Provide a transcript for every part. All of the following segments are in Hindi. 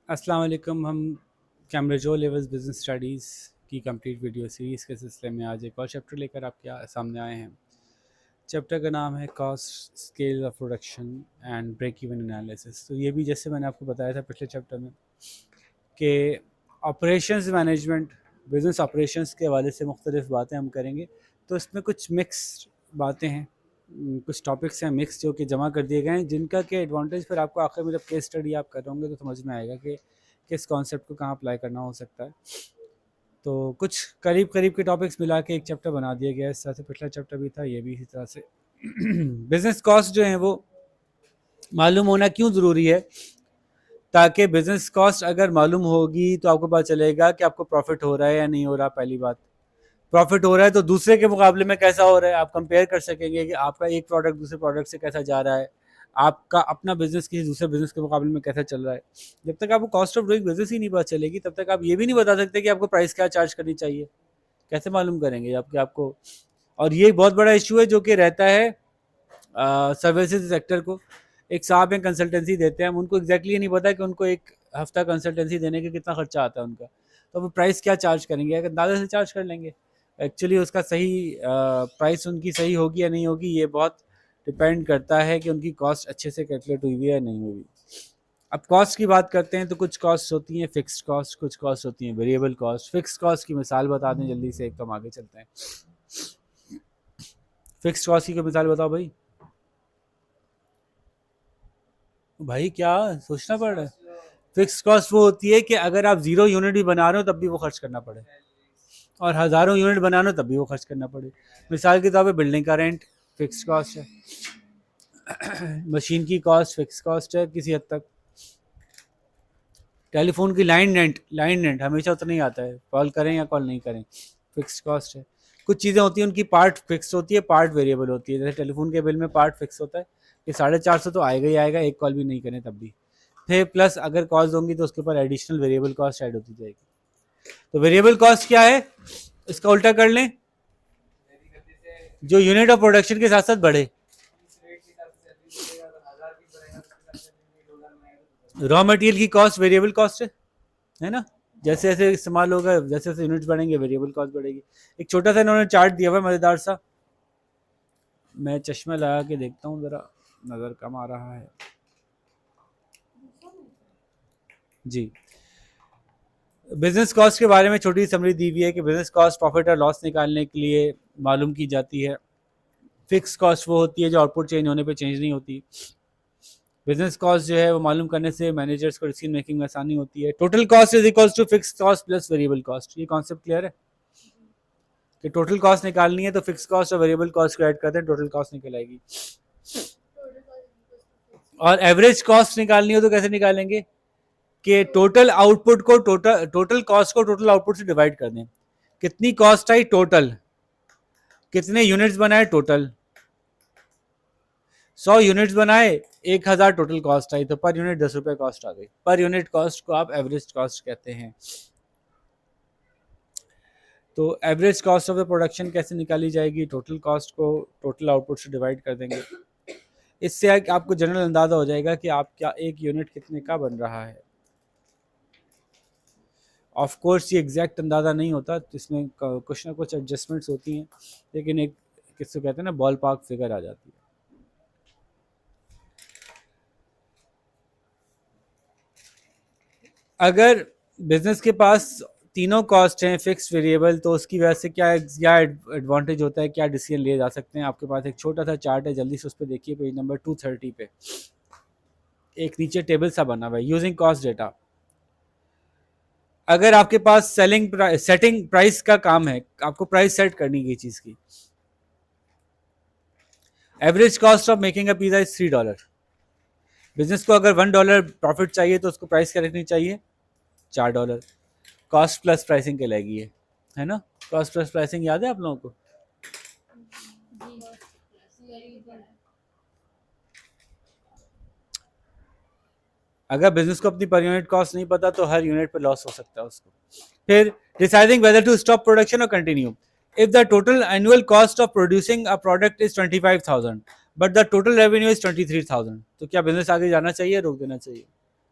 अस्सलाम वालेकुम। हम कैम्ब्रिजो लेवल्स बिज़नेस स्टडीज़ की कंप्लीट वीडियो सीरीज़ के सिलसिले में आज एक और चैप्टर लेकर आपके सामने आए हैं। चैप्टर का नाम है cost scale of production and break even analysis. तो ये भी जैसे मैंने आपको बताया था पिछले चैप्टर में कि ऑपरेशंस मैनेजमेंट, बिज़नेस ऑपरेशंस के हवाले से मुख्तलिफ़ बातें हम करेंगे। तो इसमें कुछ मिक्स बातें हैं, कुछ टॉपिक्स हैं मिक्स जो कि जमा कर दिए गए हैं, जिनका के एडवांटेज फिर आपको आखिर में जब केस स्टडी आप कर रहे होंगे तो समझ में आएगा कि किस कॉन्सेप्ट को कहाँ अप्लाई करना हो सकता है। तो कुछ करीब करीब के टॉपिक्स मिला के एक चैप्टर बना दिया गया है। इस तरह से पिछला चैप्टर भी था, ये भी इसी तरह से। बिज़नेस कॉस्ट जो है वो मालूम होना क्यों ज़रूरी है, ताकि बिज़नेस कॉस्ट अगर मालूम होगी तो आपको पता चलेगा कि आपको प्रॉफिट हो रहा है या नहीं हो रहा। पहली बात, प्रॉफिट हो रहा है तो दूसरे के मुकाबले में कैसा हो रहा है, आप कंपेयर कर सकेंगे कि आपका एक प्रोडक्ट दूसरे प्रोडक्ट से कैसा जा रहा है, आपका अपना बिजनेस किसी दूसरे बिजनेस के मुकाबले में कैसा चल रहा है। जब तक आपको कॉस्ट ऑफ डूइंग बिजनेस ही नहीं पता चलेगी, तब तक आप ये भी नहीं बता सकते कि आपको प्राइस क्या चार्ज करनी चाहिए। कैसे मालूम करेंगे आपके आपको। और ये बहुत बड़ा इशू है जो कि रहता है सर्विसेज सेक्टर को। एक साहब हैं कंसल्टेंसी देते हैं, हम उनको एग्जैक्टली नहीं पता कि उनको एक हफ्ता कंसल्टेंसी देने के कितना खर्चा आता है उनका। तो वो प्राइस क्या चार्ज करेंगे, अगर अंदाजे से चार्ज कर लेंगे। एक्चुअली उसका सही प्राइस उनकी सही होगी या नहीं होगी, ये बहुत डिपेंड करता है कि उनकी कॉस्ट अच्छे से कैलकुलेट हुई है या नहीं हुई। अब कॉस्ट की बात करते हैं तो कुछ कॉस्ट होती हैं फिक्स्ड कॉस्ट, कुछ कॉस्ट होती हैं वेरिएबल कॉस्ट। फिक्स्ड कॉस्ट की मिसाल बता दें जल्दी से, एक तो हम आगे चलते हैं। फिक्स्ड कॉस्ट की कोई मिसाल बताओ भाई। भाई क्या सोचना पड़ रहा है। फिक्स कॉस्ट वो होती है कि अगर आप 0 यूनिट भी बना रहे हो तब भी वो खर्च करना पड़े, और हज़ारों यूनिट बना रहे हो तब भी वो खर्च करना पड़े। मिसाल के तौर पे बिल्डिंग का रेंट फिक्स कॉस्ट है, मशीन की कॉस्ट फिक्स कॉस्ट है किसी हद तक। टेलीफोन की लाइन रेंट हमेशा उतना ही आता है, कॉल करें या कॉल नहीं करें, फिक्स कॉस्ट है। कुछ चीज़ें होती हैं उनकी पार्ट फिक्स होती है, पार्ट वेरिएबल होती है। जैसे टेलीफोन के बिल में पार्ट फिक्स होता है कि 450 तो आएगा ही आएगा, एक कॉल भी नहीं करें तब भी। फिर प्लस अगर कॉस्ट होंगी तो उसके ऊपर एडिशनल वेरिएबल कॉस्ट ऐड होती जाएगी। तो वेरिएबल कॉस्ट क्या है, इसका उल्टा कर लें, जो यूनिट ऑफ प्रोडक्शन के साथ साथ बढ़े। रॉ मटेरियल की कॉस्ट वेरिएबल कॉस्ट है ना। जैसे जैसे इस्तेमाल होगा, जैसे जैसे यूनिट्स बढ़ेंगे वेरिएबल कॉस्ट बढ़ेगी। एक छोटा सा इन्होंने चार्ट दिया हुआ है मज़ेदार सा, मैं चश्मा लगा के देखता हूँ ज़रा, नज़र कम आ रहा है जी। बिजनेस कॉस्ट के बारे में छोटी समरी दी हुई है कि बिजनेस कॉस्ट प्रॉफिट और लॉस निकालने के लिए मालूम की जाती है। फिक्स कॉस्ट वो होती है जो आउटपुट चेंज होने पे चेंज नहीं होती। बिजनेस कॉस्ट जो है वो मालूम करने से मैनेजर्स को डिसीजन मेकिंग में आसानी होती है। Total cost is equals to fix cost plus variable cost. ये कॉन्सेप्ट क्लियर है कि टोटल कॉस्ट निकालनी है तो फिक्स कॉस्ट और वेरिएबल कॉस्ट को ऐड करते हैं, टोटल कॉस्ट निकल आएगी। और एवरेज कॉस्ट निकालनी हो तो कैसे निकालेंगे कि टोटल आउटपुट को टोटल कॉस्ट को टोटल आउटपुट से डिवाइड कर दें। कितनी कॉस्ट आई टोटल, कितने यूनिट्स बनाए टोटल। 100 यूनिट्स बनाए, 1000 टोटल कॉस्ट आई, तो पर यूनिट 10 रुपए कॉस्ट आ गई। पर यूनिट कॉस्ट को आप एवरेज कॉस्ट कहते हैं। तो average cost of the production कैसे निकाली जाएगी, टोटल कॉस्ट को टोटल आउटपुट से डिवाइड कर देंगे। इससे आपको जनरल अंदाजा हो जाएगा कि आपका एक यूनिट कितने का बन रहा है। ऑफ कोर्स ये एग्जैक्ट अंदाज़ा नहीं होता, इसमें कुछ ना कुछ एडजस्टमेंट्स होती हैं, लेकिन एक किसको कहते हैं ना, बॉल पार्क फिगर आ जाती है। अगर बिजनेस के पास तीनों कॉस्ट हैं फिक्स वेरिएबल, तो उसकी वजह से क्या क्या एडवांटेज होता है, क्या डिसीजन लिए जा सकते हैं। आपके पास एक छोटा सा चार्ट है, जल्दी से उस पर देखिए, पेज नंबर 230 पे एक नीचे टेबल सा बना हुआ है, यूजिंग कॉस्ट डेटा। अगर आपके पास सेटिंग प्राइस का काम है, आपको प्राइस सेट करनी है चीज की। Average cost of making a pizza is $3। Business को अगर $1 प्रॉफिट चाहिए तो उसको प्राइस क्या रखनी चाहिए, $4। कॉस्ट प्लस प्राइसिंग कहलाएगी ये, है ना। कॉस्ट प्लस प्राइसिंग याद है आप लोगों को। अगर बिजनेस को अपनी पर यूनिट कॉस्ट नहीं पता तो हर यूनिट पे लॉस हो सकता है उसको। फिर deciding whether to stop production और continue. If the total annual cost of producing a product is 25,000 but the total revenue is 23,000, तो क्या बिजनेस आगे जाना चाहिए, रोक देना चाहिए।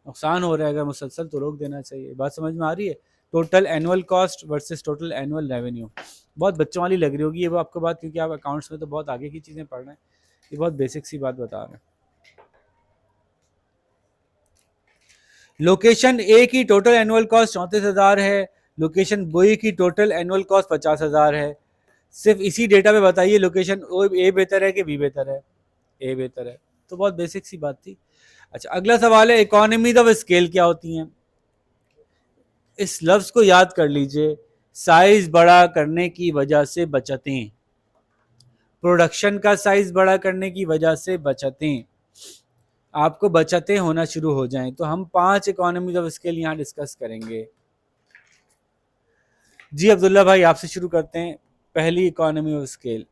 नुकसान हो रहा है अगर मुसलसल तो रोक देना चाहिए। बात समझ में आ रही है? Total annual cost versus total annual revenue, बहुत बच्चों वाली लग रही होगी ये वो आपको बात, क्योंकि आप अकाउंट्स में तो बहुत आगे की चीज़ें पढ़ रहे हैं, ये बहुत बेसिक सी बात बता रहे हैं। लोकेशन ए की टोटल एनुअल कॉस्ट 34,000 है, लोकेशन बी की टोटल एनुअल कॉस्ट 50,000 है। सिर्फ इसी डेटा पे बताइए लोकेशन ए बेहतर है कि बी बेहतर है? ए बेहतर है। तो बहुत बेसिक सी बात थी। अच्छा, अगला सवाल है इकोनॉमीज ऑफ स्केल क्या होती हैं? इस लफ्ज को याद कर लीजिए, साइज बड़ा करने की वजह से बचतें, प्रोडक्शन का साइज बड़ा करने की वजह से बचतें, आपको बचतें होना शुरू हो जाएं। तो हम 5 इकोनॉमीज ऑफ स्केल यहाँ डिस्कस करेंगे। जी अब्दुल्ला भाई आपसे शुरू करते हैं। पहली economy of scale,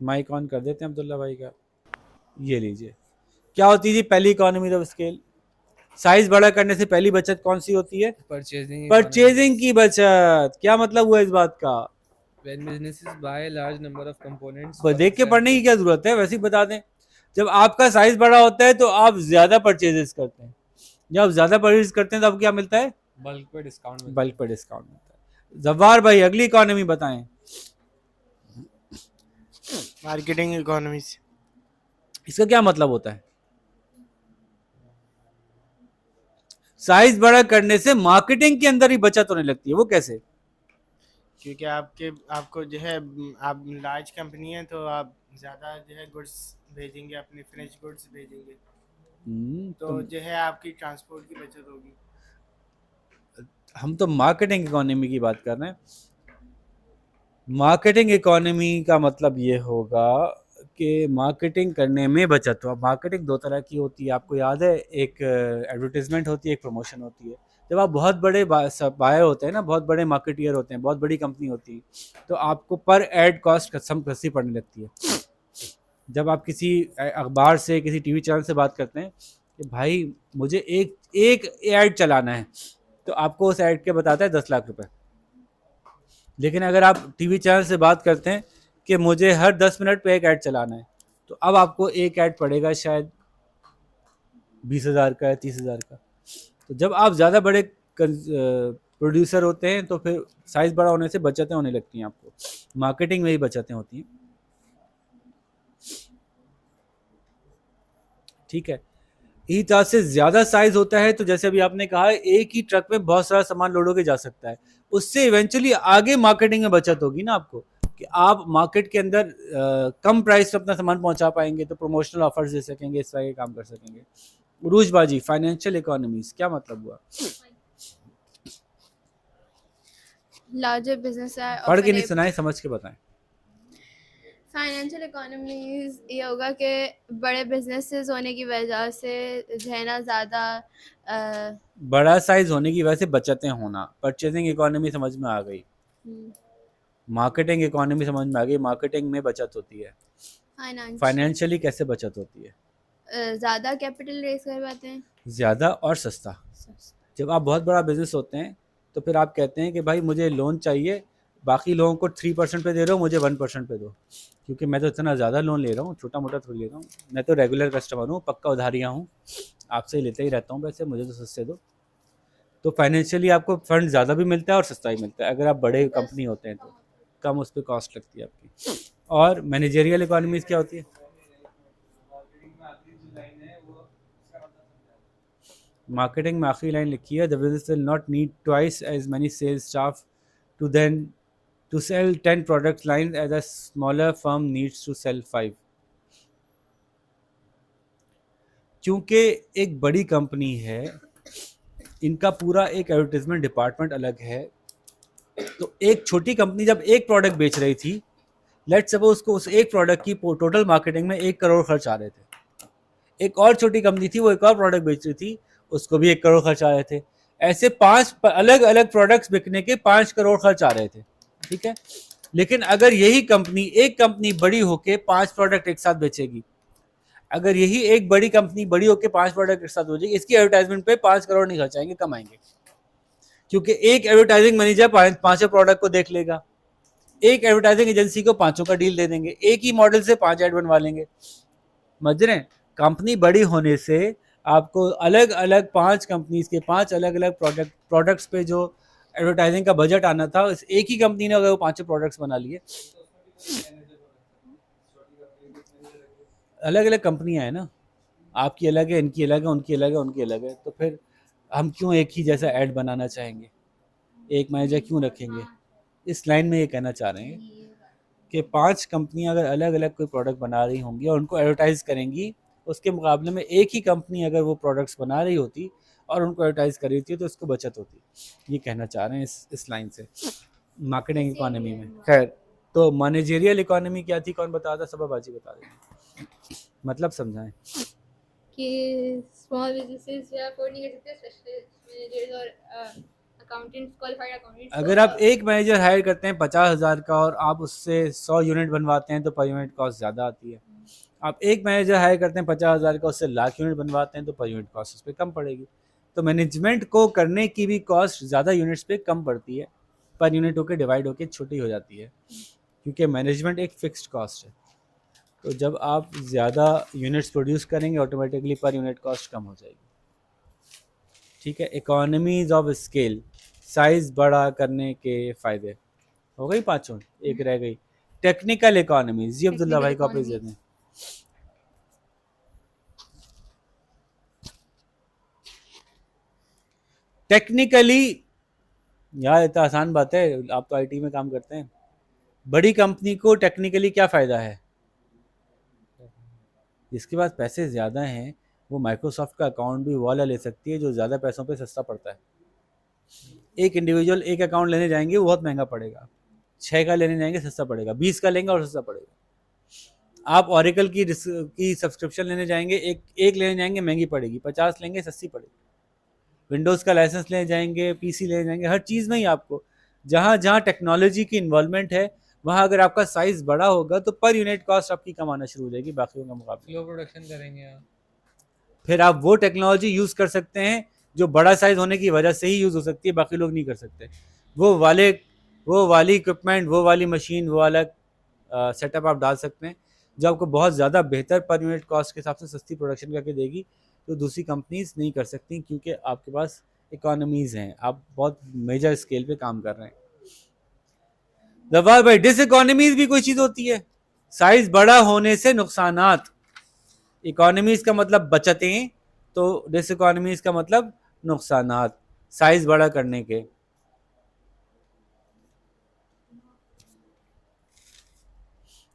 mic on कर देते हैं अब्दुल्ला भाई का। ये लीजिए, क्या होती है जी पहली इकोनॉमी ऑफ स्केल? साइज बड़ा करने से पहली बचत कौन सी होती है? परचेजिंग की बचत। क्या मतलब हुआ इस बात का? When businesses buy a large number of components देख के पढ़ने की क्या जरूरत है, वैसे ही बता दें। जब आपका साइज बड़ा होता है तो आप ज्यादा परचेजेस करते हैं, जब आप ज्यादा परचेज करते हैं तो आपको क्या मिलता है? बल्क पे डिस्काउंट बल्क पर डिस्काउंट मिलता है। जवार भाई अगली इकोनॉमी बताएं। Marketing economies. इसका क्या मतलब होता है? साइज बड़ा करने से मार्केटिंग के अंदर ही बचत होने लगती है, वो कैसे? क्योंकि आपको जो है, आप लार्ज कंपनी है तो आप ज़्यादा जो है गुड्स भेजेंगे, अपने फिनिश गुड्स भेजेंगे, तो जो है आपकी ट्रांसपोर्ट की बचत होगी। हम तो मार्केटिंग इकोनॉमी की बात कर रहे हैं। मार्केटिंग इकोनॉमी का मतलब ये होगा कि मार्केटिंग करने में बचत हो। मार्केटिंग दो तरह की होती है, आपको याद है, एक एडवर्टीजमेंट होती है, एक प्रमोशन होती है। जब आप बहुत बड़े बायर होते हैं ना, बहुत बड़े मार्केटियर होते हैं, बहुत बड़ी कंपनी होती है, तो आपको पर एड कॉस्ट कसम पड़ने लगती है। जब आप किसी अखबार से, किसी टीवी चैनल से बात करते हैं कि भाई मुझे एक एक ऐड चलाना है, तो आपको उस ऐड के बताता है 10 लाख रुपए। लेकिन अगर आप टीवी चैनल से बात करते हैं कि मुझे हर 10 मिनट पे एक ऐड चलाना है, तो अब आपको एक ऐड पड़ेगा शायद 20,000 का या 30,000 का। तो जब आप ज़्यादा बड़े प्रोड्यूसर होते हैं तो फिर साइज बड़ा होने से बचतें होने लगती हैं आपको। मार्केटिंग में ही बचतें होती हैं, ठीक है। इसी तरह से ज़्यादा साइज होता है तो जैसे अभी आपने कहा, एक ही ट्रक में बहुत सारा सामान लोड होके जा सकता है, उससे इवेंचुअली आगे मार्केटिंग में बचत होगी ना आपको, कि आप मार्केट के अंदर कम प्राइस पे अपना सामान पहुंचा पाएंगे, तो प्रमोशनल ऑफर्स दे सकेंगे, इस तरह के काम कर सकेंगे। उरूज बाजी, फाइनेंशियल इकोनॉमीज क्या मतलब हुआ? लार्जर बिजनेस पढ़ के नहीं सुनाए, समझ के बताएं। फाइनेंशियल इकोनॉमीज ये होगा कि बड़े बिजनेसेस होने की वजह से जो है ना ज़्यादा बड़ा साइज होने की वजह से बचतें होना। परचेजिंग इकोनॉमी समझ में आ गई, मार्केटिंग इकोनॉमी समझ में आ गई, मार्केटिंग में बचत होती है। फाइनेंशियली कैसे बचत होती है? ज़्यादा कैपिटल रेज कर पाते हैं, ज़्यादा और सस्ता। जब आप बहुत बड़ा बिजनेस होते हैं तो फिर आप कहते हैं कि भाई मुझे लोन चाहिए, बाकी लोगों को 3% पे दे रहा हूँ, मुझे 1% पे दो, क्योंकि मैं तो इतना ज़्यादा लोन ले रहा हूँ, छोटा मोटा थोड़ी ले रहा हूँ, मैं तो रेगुलर कस्टमर हूँ, पक्का उधारियाँ हूँ, आपसे ही लेते ही रहता हूँ पैसे, मुझे तो सस्ते दो। तो फाइनेंशियली आपको फंड ज़्यादा भी मिलता है और सस्ता भी मिलता है। अगर आप बड़े कंपनी होते हैं तो कम उस पर कॉस्ट लगती है आपकी। और मैनेजेरियल इकोनॉमीज क्या होती है? मार्केटिंग में आखिरी लाइन लिखी है, the business will not need twice as many sales staff to then to sell 10 product line as a smaller firm needs to sell 5। क्योंकि एक बड़ी कंपनी है, इनका पूरा एक एडवर्टीजमेंट डिपार्टमेंट अलग है, तो एक छोटी कंपनी जब एक प्रोडक्ट बेच रही थी, लेट्स सपोज उसको उस एक प्रोडक्ट की टोटल मार्केटिंग में 1 करोड़ खर्च आ रहे थे। एक और छोटी कंपनी थी, वो एक और प्रोडक्ट बेच रही थी, उसको भी 1 करोड़ खर्च आ रहे थे। ऐसे 5 अलग अलग प्रोडक्ट्स बिकने के 5 करोड़ खर्च आ रहे थे, ठीक है। लेकिन अगर यही कंपनी, एक कंपनी बड़ी होके 5 प्रोडक्ट एक साथ बेचेगी, अगर यही एक बड़ी कंपनी बड़ी होके 5 प्रोडक्ट एक साथ बेचेगी, इसकी एडवर्टाइजमेंट पे 5 करोड़ नहीं खर्चाएंगे, कम आएंगे, क्योंकि एक एडवर्टाइजिंग मैनेजर 5 प्रोडक्ट को देख लेगा, एक एडवर्टाइजिंग एजेंसी को 5 का डील दे देंगे, एक ही मॉडल से 5 ऐड बनवा लेंगे, समझ रहे हैं। कंपनी बड़ी होने से आपको अलग अलग 5 कंपनीज के 5 अलग अलग प्रोडक्ट्स पे जो एडवर्टाइजिंग का बजट आना था, इस एक ही कंपनी ने अगर वो पांचों प्रोडक्ट्स बना लिए, अलग अलग कंपनियां है ना, आपकी अलग है, इनकी अलग है, उनकी अलग है, उनकी अलग है, तो फिर हम क्यों एक ही जैसा ऐड बनाना चाहेंगे, एक मैनेजर क्यों रखेंगे? इस लाइन में ये कहना चाह रहे हैं कि 5 कंपनियां अगर अलग अलग कोई प्रोडक्ट बना रही होंगी और उनको एडवर्टाइज करेंगी, उसके मुकाबले में एक ही कंपनी अगर वो प्रोडक्ट्स बना रही होती और उनको एडवर्टाइज कर रही थी तो उसको बचत होती। ये कहना चाह रहे हैं इस लाइन से मार्केटिंग इकोनॉमी में। खैर, तो मैनेजरियल इकोनॉमी क्या थी, कौन बता था? सबा बाजी बता देंगे, मतलब समझाएं। कि स्मॉल बिजनेसेस जो अफोर्ड नहीं कर सकते, स्पेशली मैनेजर्स और अकाउंटेंट्स, क्वालिफाइड अकाउंटेंट्स। अगर आप एक मैनेजर हायर करते हैं 50,000 का और आप उससे 100 यूनिट बनवाते हैं तो पर यूनिट कॉस्ट ज़्यादा आती है। आप एक मैनेजर हायर करते हैं 50,000 का, उससे लाख यूनिट बनवाते हैं तो पर यूनिट कॉस्ट उस पर कम पड़ेगी। तो मैनेजमेंट को करने की भी कॉस्ट ज़्यादा यूनिट्स पे कम पड़ती है, पर यूनिट होकर डिवाइड होकर छोटी हो जाती है, क्योंकि मैनेजमेंट एक फिक्स्ड कॉस्ट है। तो जब आप ज़्यादा यूनिट्स प्रोड्यूस करेंगे ऑटोमेटिकली पर यूनिट कॉस्ट कम हो जाएगी। ठीक है, इकोनॉमीज ऑफ स्केल, साइज बड़ा करने के फ़ायदे हो गई पांचों, एक रह गई टेक्निकल इकोनॉमीज। जी अब्दुल्ला भाई को आप दे दें। टेक्निकली यार इतना आसान बात है, आप तो आईटी में काम करते हैं। बड़ी कंपनी को टेक्निकली क्या फ़ायदा है? जिसके पास पैसे ज़्यादा हैं वो माइक्रोसॉफ्ट का अकाउंट भी वाला ले सकती है जो ज़्यादा पैसों पे सस्ता पड़ता है। एक इंडिविजुअल एक अकाउंट लेने जाएंगे वो बहुत महंगा पड़ेगा, 6 का लेने जाएंगे सस्ता पड़ेगा, 20 का लेंगे और सस्ता पड़ेगा। आप ऑरेकल की सब्सक्रिप्शन लेने जाएंगे, एक लेने जाएंगे महंगी पड़ेगी, 50 लेंगे सस्ती पड़ेगी। विंडोज़ का लाइसेंस लेने जाएंगे, पीसी लेने जाएंगे, हर चीज़ में ही आपको जहाँ जहाँ टेक्नोलॉजी की इन्वॉल्वमेंट है वहाँ अगर आपका साइज़ बड़ा होगा तो पर यूनिट कॉस्ट आपकी कम आना शुरू हो जाएगी बाकियों का मुकाबले। स्लो प्रोडक्शन करेंगे आप, फिर आप वो टेक्नोलॉजी यूज़ कर सकते हैं जो बड़ा साइज़ होने की वजह से ही यूज़ हो सकती है, बाकी लोग नहीं कर सकते। वो वाली इक्विपमेंट, वो वाली मशीन, वो वाला सेटअप आप डाल सकते हैं जो आपको बहुत ज़्यादा बेहतर पर यूनिट कॉस्ट के हिसाब से सस्ती प्रोडक्शन करके देगी, तो दूसरी कंपनीज नहीं कर सकती क्योंकि आपके पास इकोनॉमीज़ हैं, आप बहुत मेजर स्केल पे काम कर रहे हैं। जवाब भाई, डिसइकोनॉमीज भी कोई चीज़ होती है? साइज़ बड़ा होने से नुकसानात। इकोनॉमीज का मतलब बचतें, तो डिसइकोनॉमीज का मतलब नुकसानात साइज़ बड़ा करने के।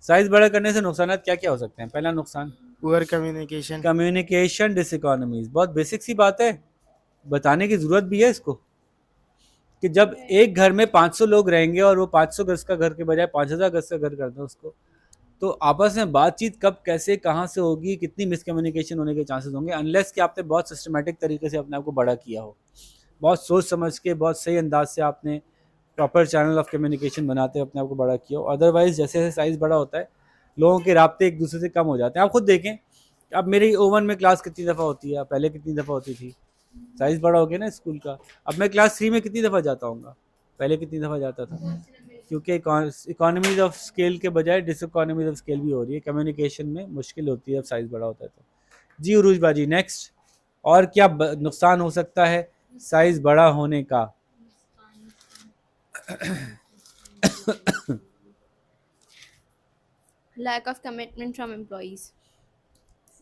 साइज बड़ा करने से नुकसान क्या क्या हो सकते हैं? पहला नुकसान पुअर कम्युनिकेशन। कम्युनिकेशन डिसइकोनॉमीज, बहुत बेसिक सी बात है, बताने की ज़रूरत भी है इसको, कि जब एक घर में 500 लोग रहेंगे और वो 500 गज का घर के बजाय 5000 गज का घर करते हैं उसको, तो आपस में बातचीत कब कैसे कहाँ से होगी, कितनी मिसकम्युनिकेशन होने के चांसेस होंगे, अनलेस कि आपने बहुत सिस्टमेटिक तरीके से अपने आप को बड़ा किया हो, बहुत सोच समझ के बहुत सही अंदाज से आपने प्रॉपर चैनल ऑफ कम्युनिकेशन बनाते हैं अपने आप को बड़ा किया हो। अदरवाइज जैसे जैसे साइज़ बड़ा होता है लोगों के राब्ते एक दूसरे से कम हो जाते हैं। आप खुद देखें, अब मेरी ओवन में क्लास कितनी दफ़ा होती है, पहले कितनी दफ़ा होती थी? साइज़ बड़ा हो गया ना स्कूल का। अब मैं क्लास 3 में कितनी दफ़ा जाता हूँ, पहले कितनी दफ़ा जाता था? क्योंकि इकोनॉमीज ऑफ स्केल के बजाय डिसइकोनॉमीज ऑफ स्केल भी हो रही है, कम्युनिकेशन में मुश्किल होती है अब साइज़ बड़ा होता है तो। जी उरूज बाजी, नेक्स्ट। और क्या नुकसान हो सकता है साइज़ बड़ा होने का? Lack of commitment from employees.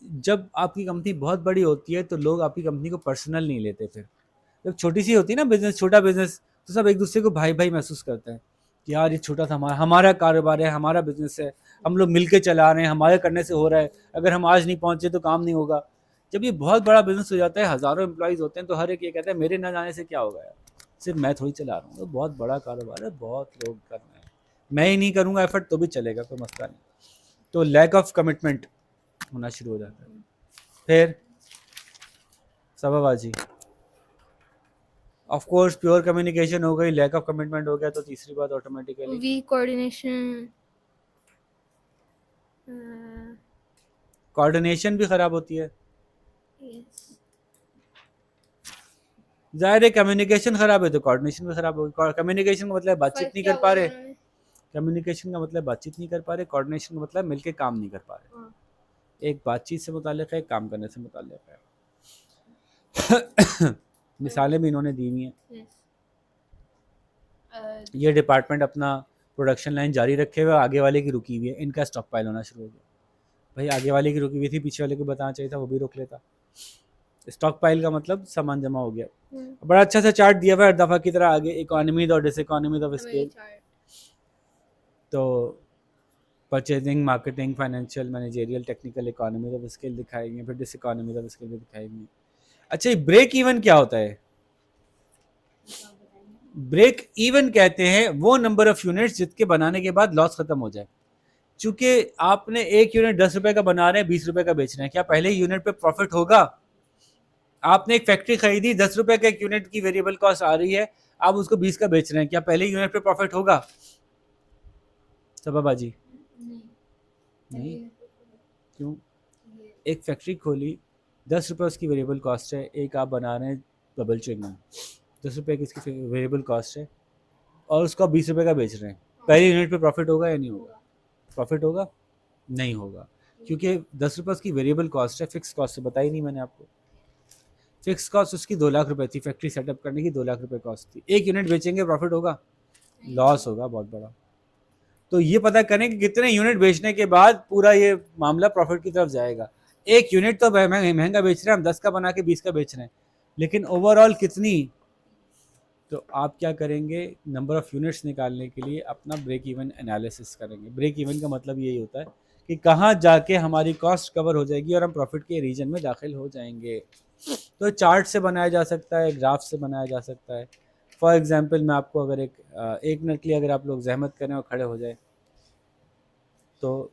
जब आपकी कंपनी बहुत बड़ी होती है तो लोग आपकी कंपनी को पर्सनल नहीं लेते। फिर जब छोटी सी होती है ना बिजनेस, छोटा बिजनेस, तो सब एक दूसरे को भाई भाई महसूस करते हैं कि यार ये छोटा था, हमारा कारोबार है, हमारा बिजनेस है, हम लोग मिलके चला रहे हैं, हमारे करने से हो रहा है, अगर हम आज नहीं पहुंचे तो काम नहीं होगा। जब ये बहुत बड़ा बिजनेस हो जाता है, हज़ारों एम्प्लॉइज़ होते हैं, तो हर एक ये कहता है मेरे ना जाने से क्या होगा यार, सिर्फ मैं थोड़ी चला रहा हूँ, तो बहुत बड़ा कारोबार है, बहुत लोग कर रहे हैं, मैं ही नहीं करूँगा एफर्ट तो भी चलेगा, कोई मसला नहीं। तो लैक ऑफ कमिटमेंट होना शुरू हो जाता है। फिर सबाबाजी, ऑफ कोर्स प्योर कम्युनिकेशन हो गई, लैक ऑफ कमिटमेंट हो गया, तो तीसरी बात ऑटोमेटिकली वीक कोऑर्डिनेशन। कोऑर्डिनेशन भी ख़राब होती है। जाहिर है कम्युनिकेशन ख़राब है तो कोऑर्डिनेशन भी ख़राब होगी। कम्युनिकेशन का मतलब बातचीत नहीं कर पा रहे, कम्युनिकेशन का मतलब बातचीत नहीं कर पा रहे, कोऑर्डिनेशन का मतलब मिलके काम नहीं कर पा रहे। एक बातचीत से मुताल्लिक़ है, एक काम करने से मुताल्लिक़ है। मिसालें भी इन्होंने दी हुई हैं। Yes. ये डिपार्टमेंट अपना प्रोडक्शन लाइन जारी रखे हुए, आगे वाले की रुकी हुई है, इनका स्टॉक पाइल होना शुरू हो गया। भाई आगे वाले की रुकी हुई थी, पीछे वाले को बताना चाहिए था, वो भी रोक लेता। स्टॉक पाइल का मतलब सामान जमा हो गया। बड़ा अच्छा सा चार्ट दिया हुआ है हर दफ़ा की तरह आगे, इकोनॉमीज और डिसइकोनॉमीज ऑफ स्केल। तो purchasing, marketing, financial, managerial, technical economies of scale दिखाई गई, फिर डिसइकोनॉमीज ऑफ स्केल भी दिखाई गई। अच्छा, ब्रेक इवन क्या होता है? ब्रेक इवन कहते हैं वो नंबर ऑफ यूनिट्स जिसके बनाने के बाद लॉस खत्म हो जाए। चूंकि आपने एक यूनिट 10 रुपए का बना रहे हैं, 20 रुपए का बेच रहे हैं, क्या पहले यूनिट पे प्रॉफिट होगा? आपने एक फैक्ट्री खरीदी, 10 रुपए का एक यूनिट की वेरिएबल कॉस्ट आ रही है, आप उसको 20 का बेच रहे हैं, क्या पहले यूनिट पे प्रॉफिट होगा? सबाबाजी नहीं। क्यों? एक फैक्ट्री खोली, 10 रुपये उसकी वेरिएबल कॉस्ट है, एक आप बना रहे हैं बबल च्युइंगम, 10 रुपये की उसकी वेरिएबल कॉस्ट है, और उसको आप 20 रुपये का बेच रहे हैं, पहले यूनिट पे प्रॉफिट होगा या नहीं होगा? प्रॉफिट होगा? नहीं होगा, क्योंकि 10 रुपये उसकी वेरिएबल कॉस्ट है, फिक्स कॉस्ट से बताई नहीं मैंने आपको। फिक्स कॉस्ट उसकी 2 लाख रुपए थी, फैक्ट्री सेटअप करने की 2 लाख रुपए कॉस्ट थी। एक यूनिट बेचेंगे, प्रॉफिट होगा? लॉस होगा बहुत बड़ा। तो ये पता करें कि कितने यूनिट बेचने के बाद पूरा ये मामला प्रॉफिट की तरफ जाएगा। एक यूनिट तो महंगा बेच रहे हैं हम, 10 का बना के 20 का बेच रहे हैं, लेकिन ओवरऑल कितनी? तो आप क्या करेंगे? नंबर ऑफ यूनिट्स निकालने के लिए अपना ब्रेक इवन एनालिसिस करेंगे। ब्रेक इवन का मतलब यही होता है कि कहाँ जाके हमारी कॉस्ट कवर हो जाएगी और हम प्रॉफिट के रीजन में दाखिल हो जाएंगे। तो चार्ट से बनाया जा सकता है, ग्राफ से बनाया जा सकता है। फॉर एग्जांपल मैं आपको अगर एक मिनट के लिए अगर आप लोग जहमत करें और खड़े हो जाए, तो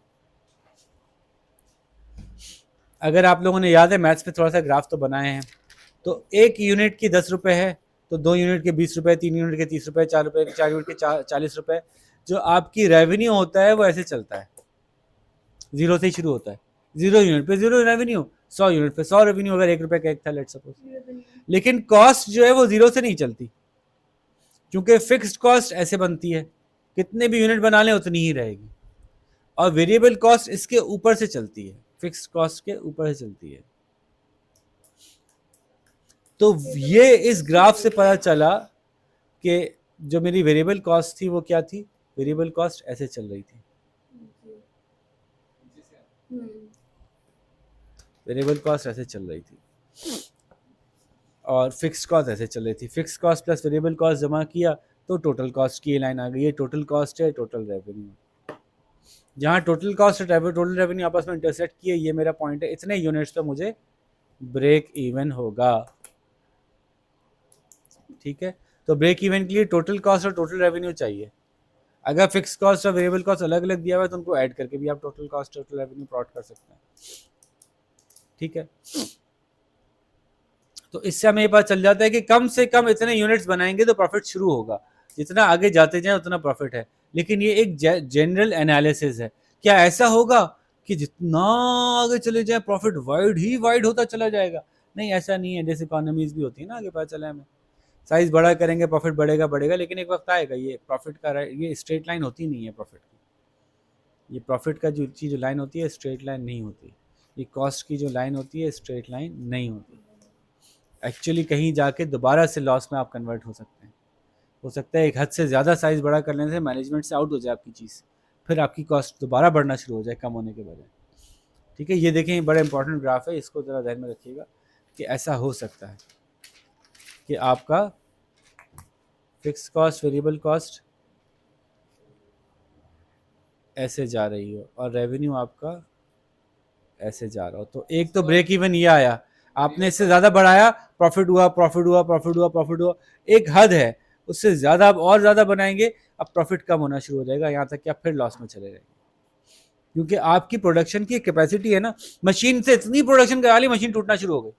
अगर आप लोगों ने याद है मैथ्स पे थोड़ा सा ग्राफ तो बनाए हैं, तो एक यूनिट की 10 रुपये है, तो 2 यूनिट के 20 रुपये, 3 यूनिट के 30 रुपये, 4 रुपये, 4 यूनिट के 40 रुपये। जो आपकी रेवेन्यू होता है वो ऐसे चलता है, जीरो से ही शुरू होता है। 0 यूनिट पे 0 रेवेन्यू, 100 यूनिट पे 100 रेवेन्यू, अगर 1 रुपये का एक था लेट सपोज। लेकिन कॉस्ट जो है वो 0 से नहीं चलती, क्योंकि फिक्स्ड कॉस्ट ऐसे बनती है, कितने भी यूनिट बना लें उतनी ही रहेगी, और वेरिएबल कॉस्ट इसके ऊपर से चलती है, फिक्स्ड कॉस्ट के ऊपर से चलती है। तो ये इस ग्राफ से पता चला कि जो मेरी वेरिएबल कॉस्ट थी वो क्या थी? वेरिएबल कॉस्ट ऐसे चल रही थी, वेरिएबल कॉस्ट ऐसे चल रही थी, और फिक्स्ड कॉस्ट ऐसे चल रही थी। Fixed cost plus variable cost जमा किया तो टोटल कॉस्ट की ये लाइन आ गई। ये टोटल कॉस्ट है, टोटल रेवेन्यू। जहाँ टोटल कॉस्ट और टोटल रेवेन्यू आपस में इंटरसेक्ट किए, ये मेरा पॉइंट है, इतने यूनिट्स पे मुझे ब्रेक इवन होगा। ठीक है, तो ब्रेक इवन के लिए टोटल कॉस्ट और टोटल रेवेन्यू चाहिए। अगर फिक्स कॉस्ट और वेरिएबल कॉस्ट अलग अलग दिया हुआ है तो उनको ऐड करके भी आप total cost total revenue plot कर सकते हैं। ठीक है, तो इससे हमें ये पता चल जाता है कि कम से कम इतने यूनिट्स बनाएंगे तो प्रॉफिट शुरू होगा, जितना आगे जाते जाए उतना प्रॉफिट है। लेकिन ये एक जनरल एनालिसिस है। क्या ऐसा होगा कि जितना आगे चले जाए प्रॉफिट वाइड ही वाइड होता चला जाएगा? नहीं, ऐसा नहीं है। जैसे इकोनॉमीज भी होती है ना, आगे पता चला हमें, साइज बड़ा करेंगे प्रॉफिट बढ़ेगा बढ़ेगा, लेकिन एक वक्त आएगा ये प्रॉफिट का, ये स्ट्रेट लाइन होती नहीं है प्रॉफिट की। ये प्रॉफिट का जो चीज़ लाइन होती है स्ट्रेट लाइन नहीं होती। ये कॉस्ट की जो लाइन होती है स्ट्रेट लाइन नहीं होती। एक्चुअली कहीं जाके दोबारा से लॉस में आप कन्वर्ट हो सकते हैं। हो सकता है एक हद से ज़्यादा साइज़ बड़ा करने से मैनेजमेंट से आउट हो जाए आपकी चीज़, फिर आपकी कॉस्ट दोबारा बढ़ना शुरू हो जाए कम होने के बजाय। ठीक है, ये देखें, ये बड़ा इंपॉर्टेंट ग्राफ है, इसको ज़रा ध्यान में रखिएगा कि ऐसा हो सकता है कि आपका फिक्स कॉस्ट वेरिएबल कॉस्ट ऐसे जा रही हो और रेवेन्यू आपका ऐसे जा रहा हो। तो एक तो ब्रेक इवन ये आया, आपने इससे ज़्यादा बढ़ाया, प्रॉफिट हुआ प्रॉफिट हुआ प्रॉफिट हुआ प्रॉफिट हुआ, एक हद है, उससे ज़्यादा आप और ज़्यादा बनाएंगे, अब प्रॉफिट कम होना शुरू हो जाएगा, यहाँ तक कि आप फिर लॉस में चले जाएंगे। क्योंकि आपकी प्रोडक्शन की कैपेसिटी है ना, मशीन से इतनी प्रोडक्शन करा ली, मशीन टूटना शुरू हो गई।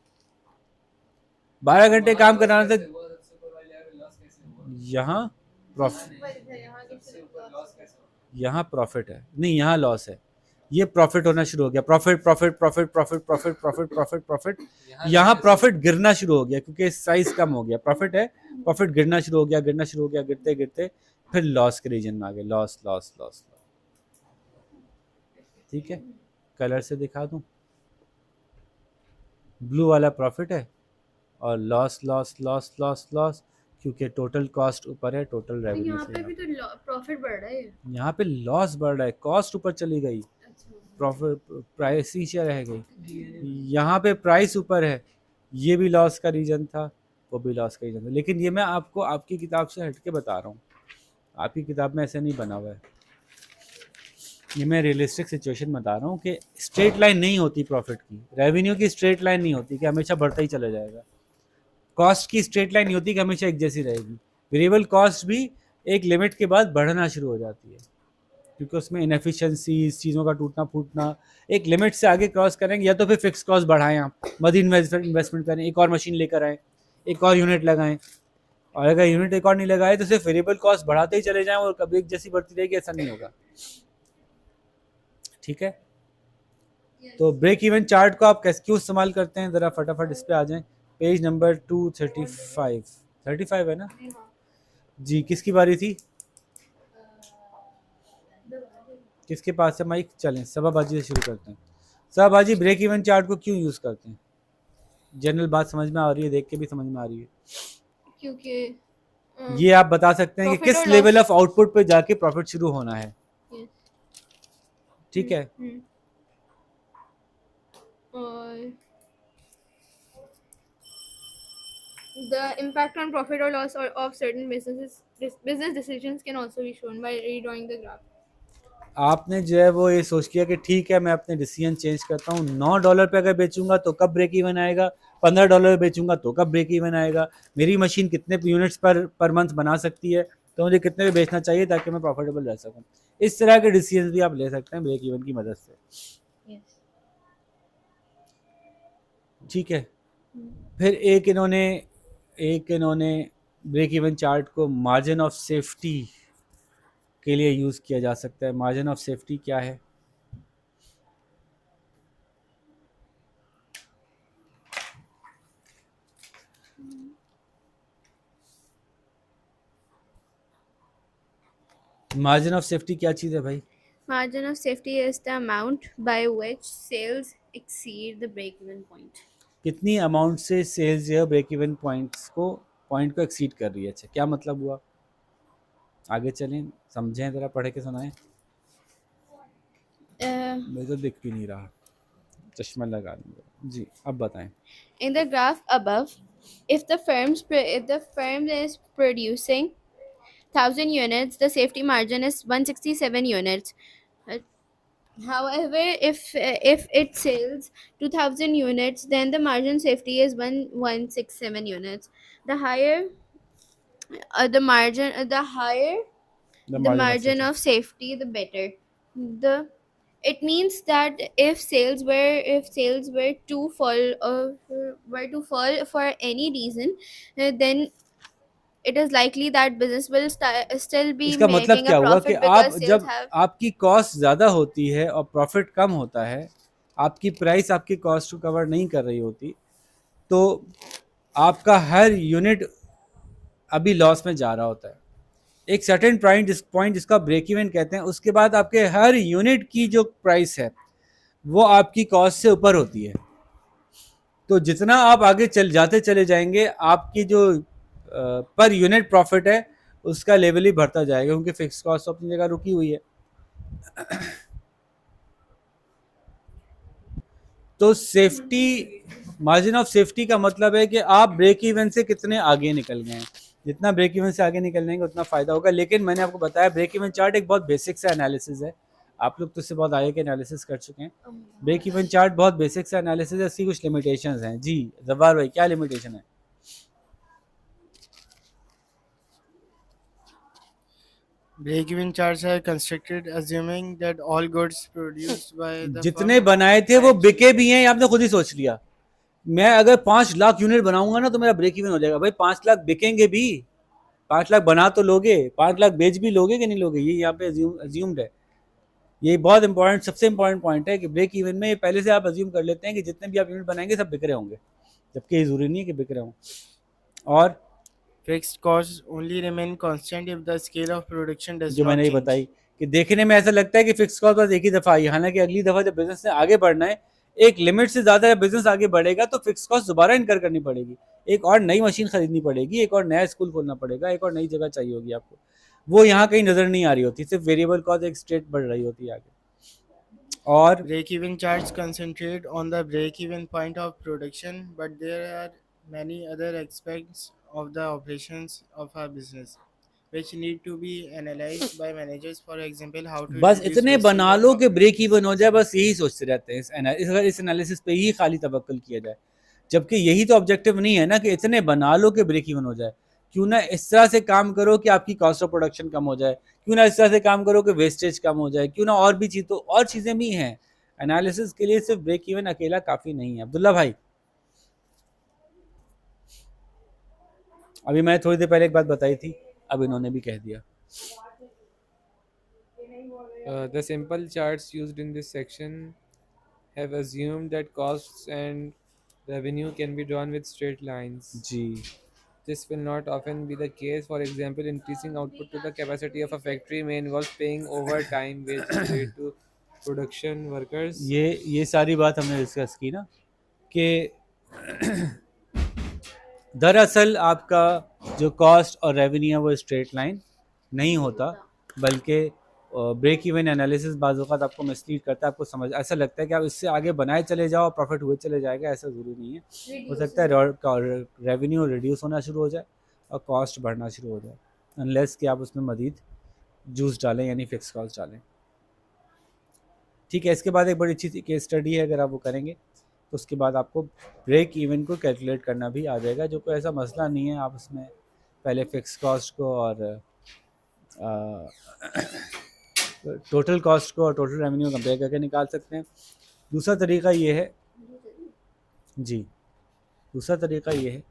12 घंटे काम कराने से यहाँ प्रॉफिट है नहीं, यहाँ लॉस है। ये प्रॉफिट होना शुरू हो गया, profit profit profit profit profit profit profit profit, यहाँ प्रॉफिट गिरना शुरू हो गया क्योंकि साइज कम हो गया। प्रॉफिट है, प्रॉफिट गिरना शुरू हो गया, गिरना शुरू हो गया, गिरते गिरते फिर लॉस के रीजन में आ गए, लॉस लॉस लॉस। ठीक है, कलर से दिखा दूं। ब्लू वाला प्रॉफिट है और loss loss loss loss loss, क्योंकि टोटल कॉस्ट ऊपर है टोटल तो रेवेन्यू यहाँ से। पे भी तो प्रॉफिट बढ़ रहा है। यहाँ पे लॉस बढ़ रहा है, कॉस्ट ऊपर चली गई, अच्छा। प्रॉफिट प्राइस नीचे रह गई। यहाँ पे प्राइस ऊपर है, ये भी लॉस का रीजन था, वो भी लॉस का रीजन था। लेकिन ये मैं आपको आपकी किताब से हट के बता रहा हूँ, आपकी किताब में ऐसे नहीं बना हुआ है। ये मैं रियलिस्टिक सिचुएशन बता रहा हूँ कि स्ट्रेट लाइन नहीं होती प्रॉफिट की, रेवेन्यू की स्ट्रेट लाइन नहीं होती कि हमेशा बढ़ता ही चला जाएगा। कॉस्ट की स्ट्रेट लाइन नहीं होती कि हमेशा एक जैसी रहेगी। वेरिएबल कॉस्ट भी एक लिमिट के बाद बढ़ना शुरू हो जाती है, क्योंकि उसमें इनएफिशिएंसीज, चीज़ों का टूटना फूटना, एक लिमिट से आगे क्रॉस करेंगे, या तो फिर फिक्स कॉस्ट बढ़ाएं आप, मजीद इन्वेस्टमेंट करें, एक और मशीन लेकर आएँ, एक और यूनिट लगाएं, और अगर यूनिट एक और नहीं लगाए तो सिर्फ वेरिएबल कॉस्ट बढ़ाते ही चले जाएं और कभी एक जैसी बढ़ती रहेगी, ऐसा नहीं होगा। ठीक है, तो ब्रेक इवन चार्ट को आप कैसे क्यों इस्तेमाल करते हैं, ज़रा फटाफट इस पे आ जाएं। पेज नंबर 235 है ना जी? किसकी बारी थी, किसके पास है माइक? चलें सभाबाजी से शुरू करते हैं। सभाबाजी, ब्रेक इवन चार्ट को क्यों यूज़ करते हैं? जनरल बात समझ में आ रही है, देख के भी समझ में आ रही है। क्योंकि ये आप बता सकते हैं कि प्रॉफिट किस और लेवल लॉस। ऑफ आउटपुट पे जाके प्रॉफिट शुरू होना है। Yes. ठीक है, और the impact on profit or loss or of certain business decisions can also be shown by redrawing the graph. आपने जो है वो ये सोच किया कि ठीक है मैं अपने डिसीजन चेंज करता हूँ, $9 पे अगर बेचूंगा तो कब ब्रेक इवन आएगा, $15 पे बेचूंगा तो कब ब्रेक इवन आएगा, मेरी मशीन कितने यूनिट्स पर मंथ बना सकती है, तो मुझे कितने पे बेचना चाहिए ताकि मैं प्रॉफिटेबल रह सकूँ। इस तरह के डिसीजन भी आप ले सकते हैं ब्रेक इवन की मदद से। Yes. ठीक है, फिर एक इन्होंने ब्रेक इवन चार्ट को मार्जिन ऑफ सेफ्टी के लिए यूज़ किया जा सकता है। मार्जिन ऑफ सेफ्टी क्या है? मार्जिन ऑफ सेफ्टी क्या चीज़ है भाई? Margin of safety is the amount by which sales exceed the break-even point. कितनी अमाउंट से सेल्स जो है ब्रेक इवन पॉइंट को एक्सीड कर रही है। अच्छा, क्या मतलब हुआ? आगे चलें, समझें, ज़रा पढ़ के सुनाएं। मेरे को दिख भी नहीं रहा, चश्मा लगा लूँगा जी। अब बताएं। In the graph above, if the firm is producing 1,000 units, the safety margin is 167 units. Uh, However, if it sells 2,000 units, then the margin safety is 167 units. The higher the higher The the margin of margin safety. of safety, the better. It means that if sales were to fall for any reason, then it is likely that business will still be इसका मतलब making क्या a हुआ कि profit आप because sales जब have. आपकी कॉस्ट ज़्यादा होती है और प्रॉफिट कम होता है, आपकी प्राइस आपकी कॉस्ट को कवर नहीं कर रही होती, तो आपका हर यूनिट अभी लॉस में जा रहा होता है। एक सर्टेन पॉइंट जिसका ब्रेक इवन कहते हैं, उसके बाद आपके हर यूनिट की जो प्राइस है वो आपकी कॉस्ट से ऊपर होती है। तो जितना आप आगे जाते चले जाएंगे, आपकी जो पर यूनिट प्रॉफिट है उसका लेवल ही बढ़ता जाएगा, क्योंकि फिक्स कॉस्ट अपनी जगह रुकी हुई है। तो सेफ्टी, मार्जिन ऑफ सेफ्टी का मतलब है कि आप ब्रेक इवन से कितने आगे निकल गए हैं। जितना ब्रेक इवन से आगे निकल जाएंगे उतना फ़ायदा होगा। लेकिन मैंने आपको बताया ब्रेक इवन चार्ट एक बहुत बेसिक सा एनालिसिस है, आप लोग तो इससे बहुत आगे के एनालिसिस कर चुके हैं। ब्रेक इवन चार्ट बहुत बेसिक सा एनालिसिस है, इसकी कुछ लिमिटेशंस हैं। जी जब्बार भाई, क्या लिमिटेशन है? Break-even charts are constructed assuming that all goods produced by the जितने firm बनाए थे वो बिके भी हैं, आपने खुद ही सोच लिया। मैं अगर 5 लाख यूनिट बनाऊंगा ना तो मेरा ब्रेक इवन हो जाएगा। भाई 5 लाख बिकेंगे भी, 5 लाख बना तो लोगे, 5 लाख बेच भी लोगे कि नहीं लोगे, ये यहाँ पे अज्यूम्ड है। ये बहुत इंपॉर्टेंट, सबसे इंपॉर्टेंट पॉइंट है कि ब्रेक इवन में पहले से आप अज्यूम कर लेते हैं कि जितने भी आप यूनिट बनाएंगे सब बिक रहे होंगे, जबकि ये ज़रूरी नहीं है कि बिक रहे हों। और fixed costs only remain constant if the scale of production does जो not मैंने ये change. बताई कि देखने में ऐसा लगता है कि फिक्स कॉस्ट बस एक ही दफ़ा आई, हालांकि अगली दफ़ा जब बिजनेस ने आगे बढ़ना है एक लिमिट से ज़्यादा बिजनेस आगे बढ़ेगा तो फिक्स कॉस्ट दोबारा इनकर करनी पड़ेगी, एक और नई मशीन खरीदनी पड़ेगी, एक और नया स्कूल खोलना पड़ेगा, एक और नई जगह चाहिए होगी आपको, वो यहाँ कहीं नज़र नहीं आ रही होती, सिर्फ वेरिएबल कॉस्ट एक स्ट्रेट बढ़ रही होती है आगे। और break even charts concentrate on the break even point of production, but there are many other aspects of the operations of a business which need to be analyzed by managers. For example, how to बस reduce इतने wastage बना of लो कि ब्रेक इवन हो जाए, बस यही सोचते रहते हैं अगर इस एनालिसिस पे ही खाली तवक्कुल किया जाए, जबकि यही तो ऑब्जेक्टिव नहीं है ना कि इतने बना लो कि ब्रेक इवन हो जाए। क्यों ना इस तरह से काम करो कि आपकी कॉस्ट ऑफ प्रोडक्शन कम हो जाए, क्यों ना इस तरह से काम करो कि वेस्टेज कम हो जाए, क्यों ना और भी चीज़, तो और चीज़ें भी हैं एनालिसिस के लिए, सिर्फ ब्रेक इवन अकेला काफ़ी नहीं है। अब्दुल्ला भाई, अभी मैं थोड़ी देर पहले एक बात बताई थी, अब इन्होंने भी कह दिया। The simple charts used in this section have assumed that costs and revenue can be drawn with straight lines. Ji This will not often be the case. For example, increasing output to the capacity of a factory may involve paying overtime wages paid to production workers. ये सारी बात हमने डिस्कस की ना कि दरअसल आपका जो कॉस्ट और रेवेन्यू है वो स्ट्रेट लाइन नहीं होता, बल्कि ब्रेक इवन एनालिसिस बाज़ वक़्त आपको मिसलीड करता है, आपको समझ ऐसा लगता है कि आप इससे आगे बनाए चले जाओ, प्रॉफिट हुए चले जाएगा, ऐसा ज़रूरी नहीं है। हो सकता है रेवेन्यू रिड्यूस होना शुरू हो जाए और कॉस्ट बढ़ना शुरू हो जाए, अनलेस कि आप उसमें मज़ीद जूस डालें, यानी फिक्स कॉस्ट डालें। ठीक है, इसके बाद एक बड़ी अच्छी केस स्टडी है, अगर आप वो करेंगे तो उसके बाद आपको ब्रेक इवन को कैलकुलेट करना भी आ जाएगा, जो कोई ऐसा मसला नहीं है। आप उसमें पहले फिक्स कॉस्ट को और टोटल कॉस्ट को और टोटल रेवेन्यू कंपेयर करके निकाल सकते हैं। दूसरा तरीका ये है जी, दूसरा तरीका ये है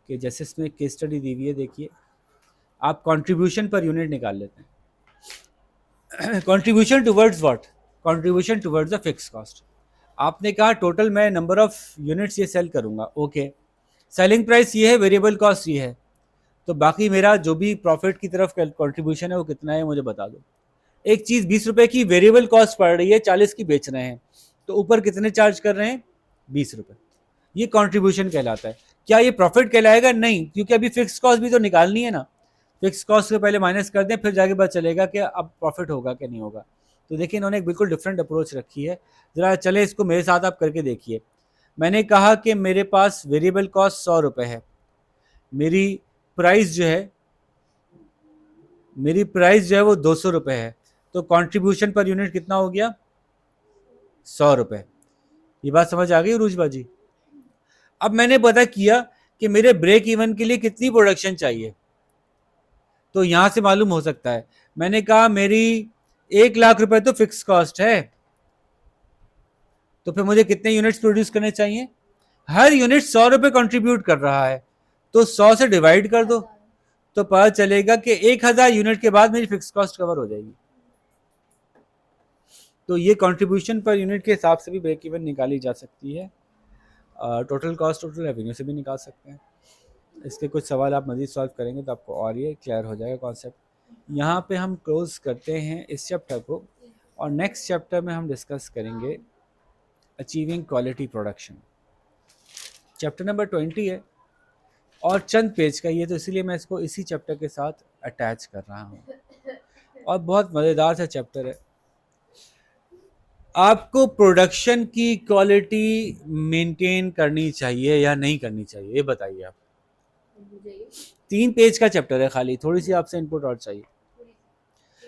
कि जैसे इसमें केस स्टडी दी हुई है, देखिए आप कंट्रीब्यूशन पर यूनिट निकाल लेते हैं। Contribution towards what? Contribution towards the fix cost. आपने कहा टोटल मैं नंबर ऑफ यूनिट्स ये सेल करूंगा, ओके, सेलिंग प्राइस ये है, वेरिएबल कॉस्ट ये है, तो बाकी मेरा जो भी प्रॉफिट की तरफ कंट्रीब्यूशन है वो कितना है मुझे बता दो। एक चीज़ 20 रुपये की वेरिएबल कॉस्ट पड़ रही है, 40 की बेच रहे हैं, तो ऊपर कितने चार्ज कर रहे हैं? 20 रुपये। ये कंट्रीब्यूशन कहलाता है। क्या ये प्रॉफिट कहलाएगा? नहीं, क्योंकि अभी फिक्स कॉस्ट भी तो निकालनी है ना। फिक्स कॉस्ट को पहले माइनस कर दें, फिर जाके पता चलेगा कि अब प्रॉफिट होगा कि नहीं होगा। तो देखिए इन्होंने एक बिल्कुल डिफरेंट अप्रोच रखी है। ज़रा चले इसको मेरे साथ आप करके देखिए। मैंने कहा कि मेरे पास वेरिएबल कॉस्ट 100 रुपये है, मेरी प्राइस जो है वो 200 रुपये है, तो कंट्रीब्यूशन पर यूनिट कितना हो गया? 100 रुपये। ये बात समझ आ गई उरूज जी? अब मैंने पता किया कि मेरे ब्रेक इवन के लिए कितनी प्रोडक्शन चाहिए, तो यहाँ से मालूम हो सकता है। मैंने कहा मेरी 1 लाख रुपए तो फिक्स कॉस्ट है, तो फिर मुझे कितने यूनिट्स प्रोड्यूस करने चाहिए? हर यूनिट 100 रुपये कंट्रीब्यूट कर रहा है, तो 100 से डिवाइड कर दो, तो पता चलेगा कि 1000 यूनिट के बाद मेरी फिक्स कॉस्ट कवर हो जाएगी। तो ये कंट्रीब्यूशन पर यूनिट के हिसाब से भी ब्रेक इवन निकाली जा सकती है, टोटल कॉस्ट टोटल रेवेन्यू से भी निकाल सकते हैं। इसके कुछ सवाल आप मज़ीद सॉल्व करेंगे तो आपको और ये क्लियर हो जाएगा कॉन्सेप्ट। यहाँ पे हम क्लोज करते हैं इस चैप्टर को, और नेक्स्ट चैप्टर में हम डिस्कस करेंगे achieving quality production. Chapter number 20 है और चंद पेज का ये, तो इसीलिए मैं इसको इसी चैप्टर के साथ अटैच कर रहा हूँ, और बहुत मज़ेदार सा चैप्टर है। आपको प्रोडक्शन की क्वालिटी मेंटेन करनी चाहिए या नहीं करनी चाहिए, ये बताइए आप। 3 पेज का चैप्टर है खाली, थोड़ी सी आपसे इनपुट और चाहिए।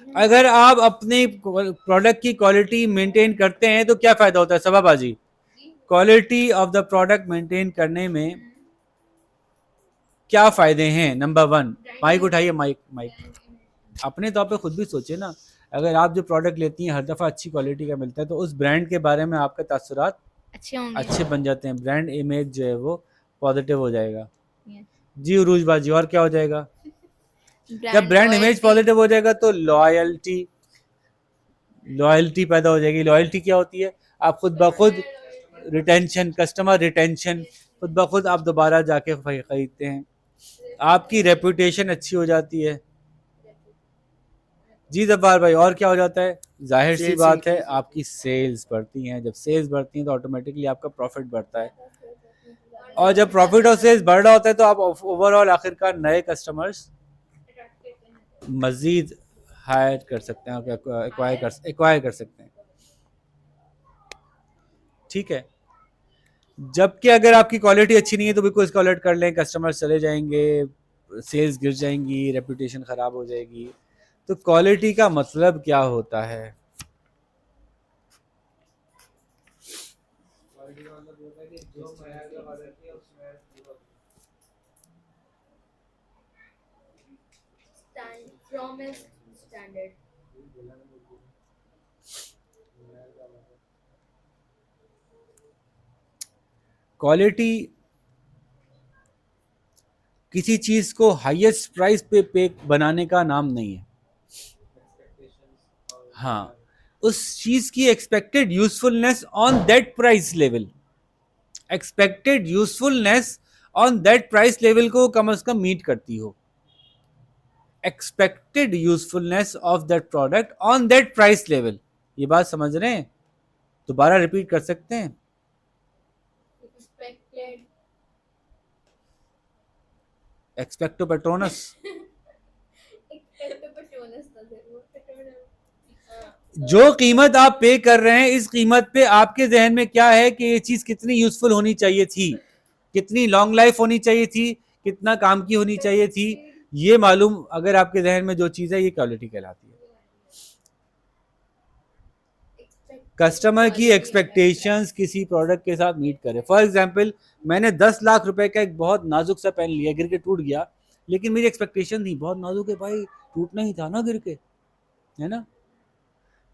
अगर आप अपने प्रोडक्ट की क्वालिटी मेंटेन करते हैं तो क्या फ़ायदा होता है? सबा बाजी, quality of the product maintain करने में क्या फ़ायदे हैं? नंबर 1, माइक उठाइए, माइक अपने तौर पे खुद भी सोचिए ना। अगर आप जो प्रोडक्ट लेती हैं हर दफ़ा अच्छी क्वालिटी का मिलता है, तो उस ब्रांड के बारे में आपके तासुरात अच्छे बन जाते हैं, ब्रांड इमेज जो है वो पॉजिटिव हो जाएगा। जी उरूज बाजी, और क्या हो जाएगा? जब ब्रांड इमेज पॉजिटिव हो जाएगा तो लॉयल्टी पैदा हो जाएगी। लॉयल्टी क्या होती है? आप खुद ब खुद रिटेंशन, कस्टमर रिटेंशन, खुद ब खुद आप दोबारा जाके खरीदते हैं, आपकी रेपुटेशन अच्छी हो जाती है। जी जब्बार भाई, और क्या हो जाता है? जाहिर सी Sales बात है increase होती आपकी सेल्स बढ़ती हैं, जब सेल्स बढ़ती हैं तो ऑटोमेटिकली आपका प्रॉफिट बढ़ता है, और जब प्रॉफिट और सेल्स बढ़ रहा होता है तो आप ओवरऑल आखिरकार नए कस्टमर्स मज़ीद हायर कर सकते हैं, एक्वायर कर सकते हैं, ठीक है। जबकि अगर आपकी क्वालिटी अच्छी नहीं है तो बिल्कुल इसका उलट कर लें, कस्टमर्स चले जाएंगे, सेल्स गिर जाएंगी, रेपुटेशन ख़राब हो जाएगी। तो क्वालिटी का मतलब क्या होता है? Promised standard. क्वालिटी किसी चीज़ को हाईएस्ट प्राइस पे बनाने का नाम नहीं है। हाँ, उस चीज़ की expected usefulness on that price level, expected usefulness on that price level को कम से कम मीट करती हो। Expected usefulness of that product on that price level, ये बात समझ रहे हैं? दोबारा रिपीट कर सकते हैं? Expected. एक्सपेक्टो Petronas, Expected Patronus does it. जो कीमत आप पे कर रहे हैं, इस कीमत पे आपके जहन में क्या है कि ये चीज़ कितनी यूजफुल होनी चाहिए थी, कितनी लॉन्ग लाइफ होनी चाहिए थी, कितना काम की होनी चाहिए थी, ये मालूम अगर आपके जहन में जो चीज़ है, ये क्वालिटी कहलाती है। कस्टमर की एक्सपेक्टेशंस किसी प्रोडक्ट के साथ मीट करे। फॉर एग्जांपल, मैंने 10 लाख रुपए का एक बहुत नाजुक सा पेन लिया, गिर के टूट गया, लेकिन मेरी एक्सपेक्टेशन थी बहुत नाजुक है भाई, टूटना ही था ना गिर के, है ना।